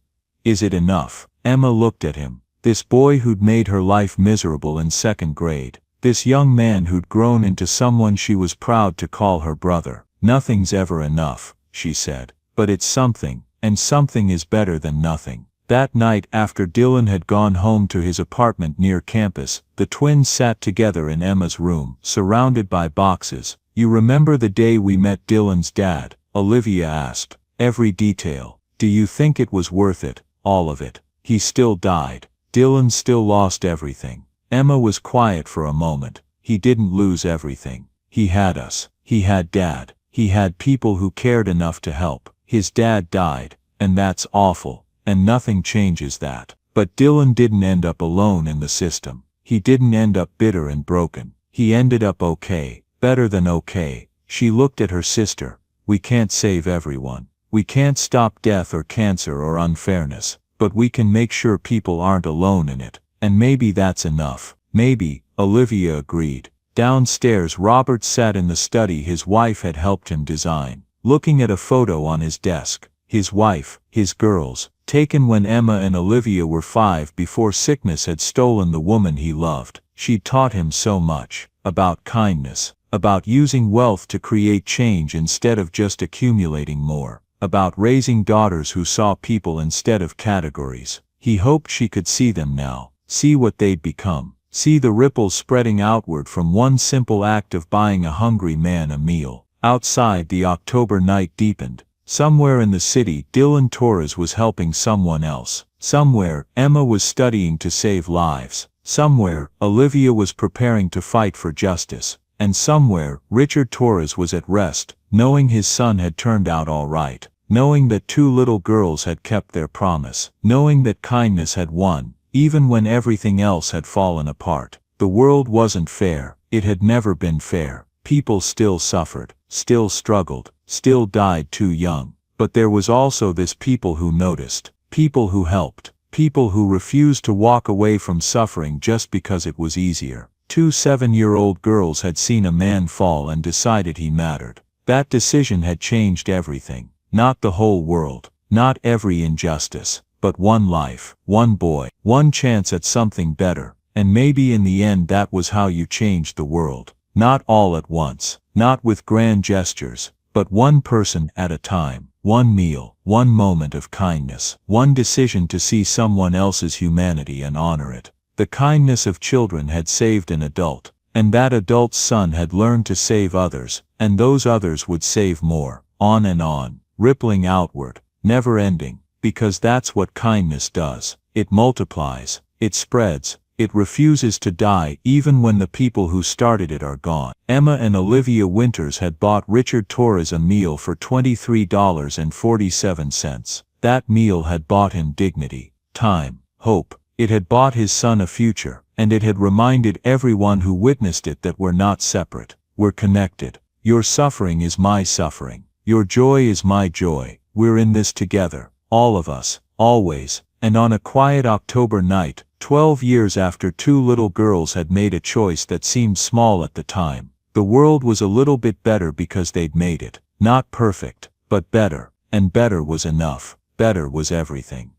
"Is it enough?" Emma looked at him. This boy who'd made her life miserable in 2nd grade. This young man who'd grown into someone she was proud to call her brother. "Nothing's ever enough," she said. "But it's something, and something is better than nothing." That night, after Dylan had gone home to his apartment near campus, the twins sat together in Emma's room, surrounded by boxes. "You remember the day we met Dylan's dad?" Olivia asked. "Every detail. Do you think it was worth it? All of it?" "He still died. Dylan still lost everything." Emma was quiet for a moment. "He didn't lose everything. He had us. He had Dad. He had people who cared enough to help. His dad died, and that's awful, and nothing changes that. But Dylan didn't end up alone in the system. He didn't end up bitter and broken. He ended up okay, better than okay." She looked at her sister. "We can't save everyone. We can't stop death or cancer or unfairness, but we can make sure people aren't alone in it. And maybe that's enough." "Maybe," Olivia agreed. Downstairs, Robert sat in the study his wife had helped him design, looking at a photo on his desk. His wife, his girls, taken when Emma and Olivia were 5 before sickness had stolen the woman he loved. She'd taught him so much. About kindness. About using wealth to create change instead of just accumulating more. About raising daughters who saw people instead of categories. He hoped she could see them now. See what they'd become. See the ripples spreading outward from one simple act of buying a hungry man a meal. Outside, the October night deepened. Somewhere in the city, Dylan Torres was helping someone else. Somewhere, Emma was studying to save lives. Somewhere, Olivia was preparing to fight for justice. And somewhere, Richard Torres was at rest, knowing his son had turned out all right. Knowing that 2 little girls had kept their promise. Knowing that kindness had won, even when everything else had fallen apart. The world wasn't fair. It had never been fair. People still suffered, still struggled, still died too young. But there was also this people who noticed, people who helped, people who refused to walk away from suffering just because it was easier. 2 7-year-old girls had seen a man fall and decided he mattered. That decision had changed everything. Not the whole world, not every injustice, but one life, one boy, one chance at something better. And maybe in the end that was how you changed the world. Not all at once, not with grand gestures, but one person at a time. One meal, one moment of kindness, one decision to see someone else's humanity and honor it. The kindness of children had saved an adult, and that adult's son had learned to save others, and those others would save more. On and on, rippling outward, never ending, because that's what kindness does. It multiplies, it spreads, it refuses to die even when the people who started it are gone. Emma and Olivia Winters had bought Richard Torres a meal for $23.47. That meal had bought him dignity, time, hope. It had bought his son a future, and it had reminded everyone who witnessed it that we're not separate. We're connected. Your suffering is my suffering. Your joy is my joy, we're in this together, all of us, always. And on a quiet October night, 12 years after two little girls had made a choice that seemed small at the time, the world was a little bit better because they'd made it. Not perfect, but better. And better was enough. Better was everything.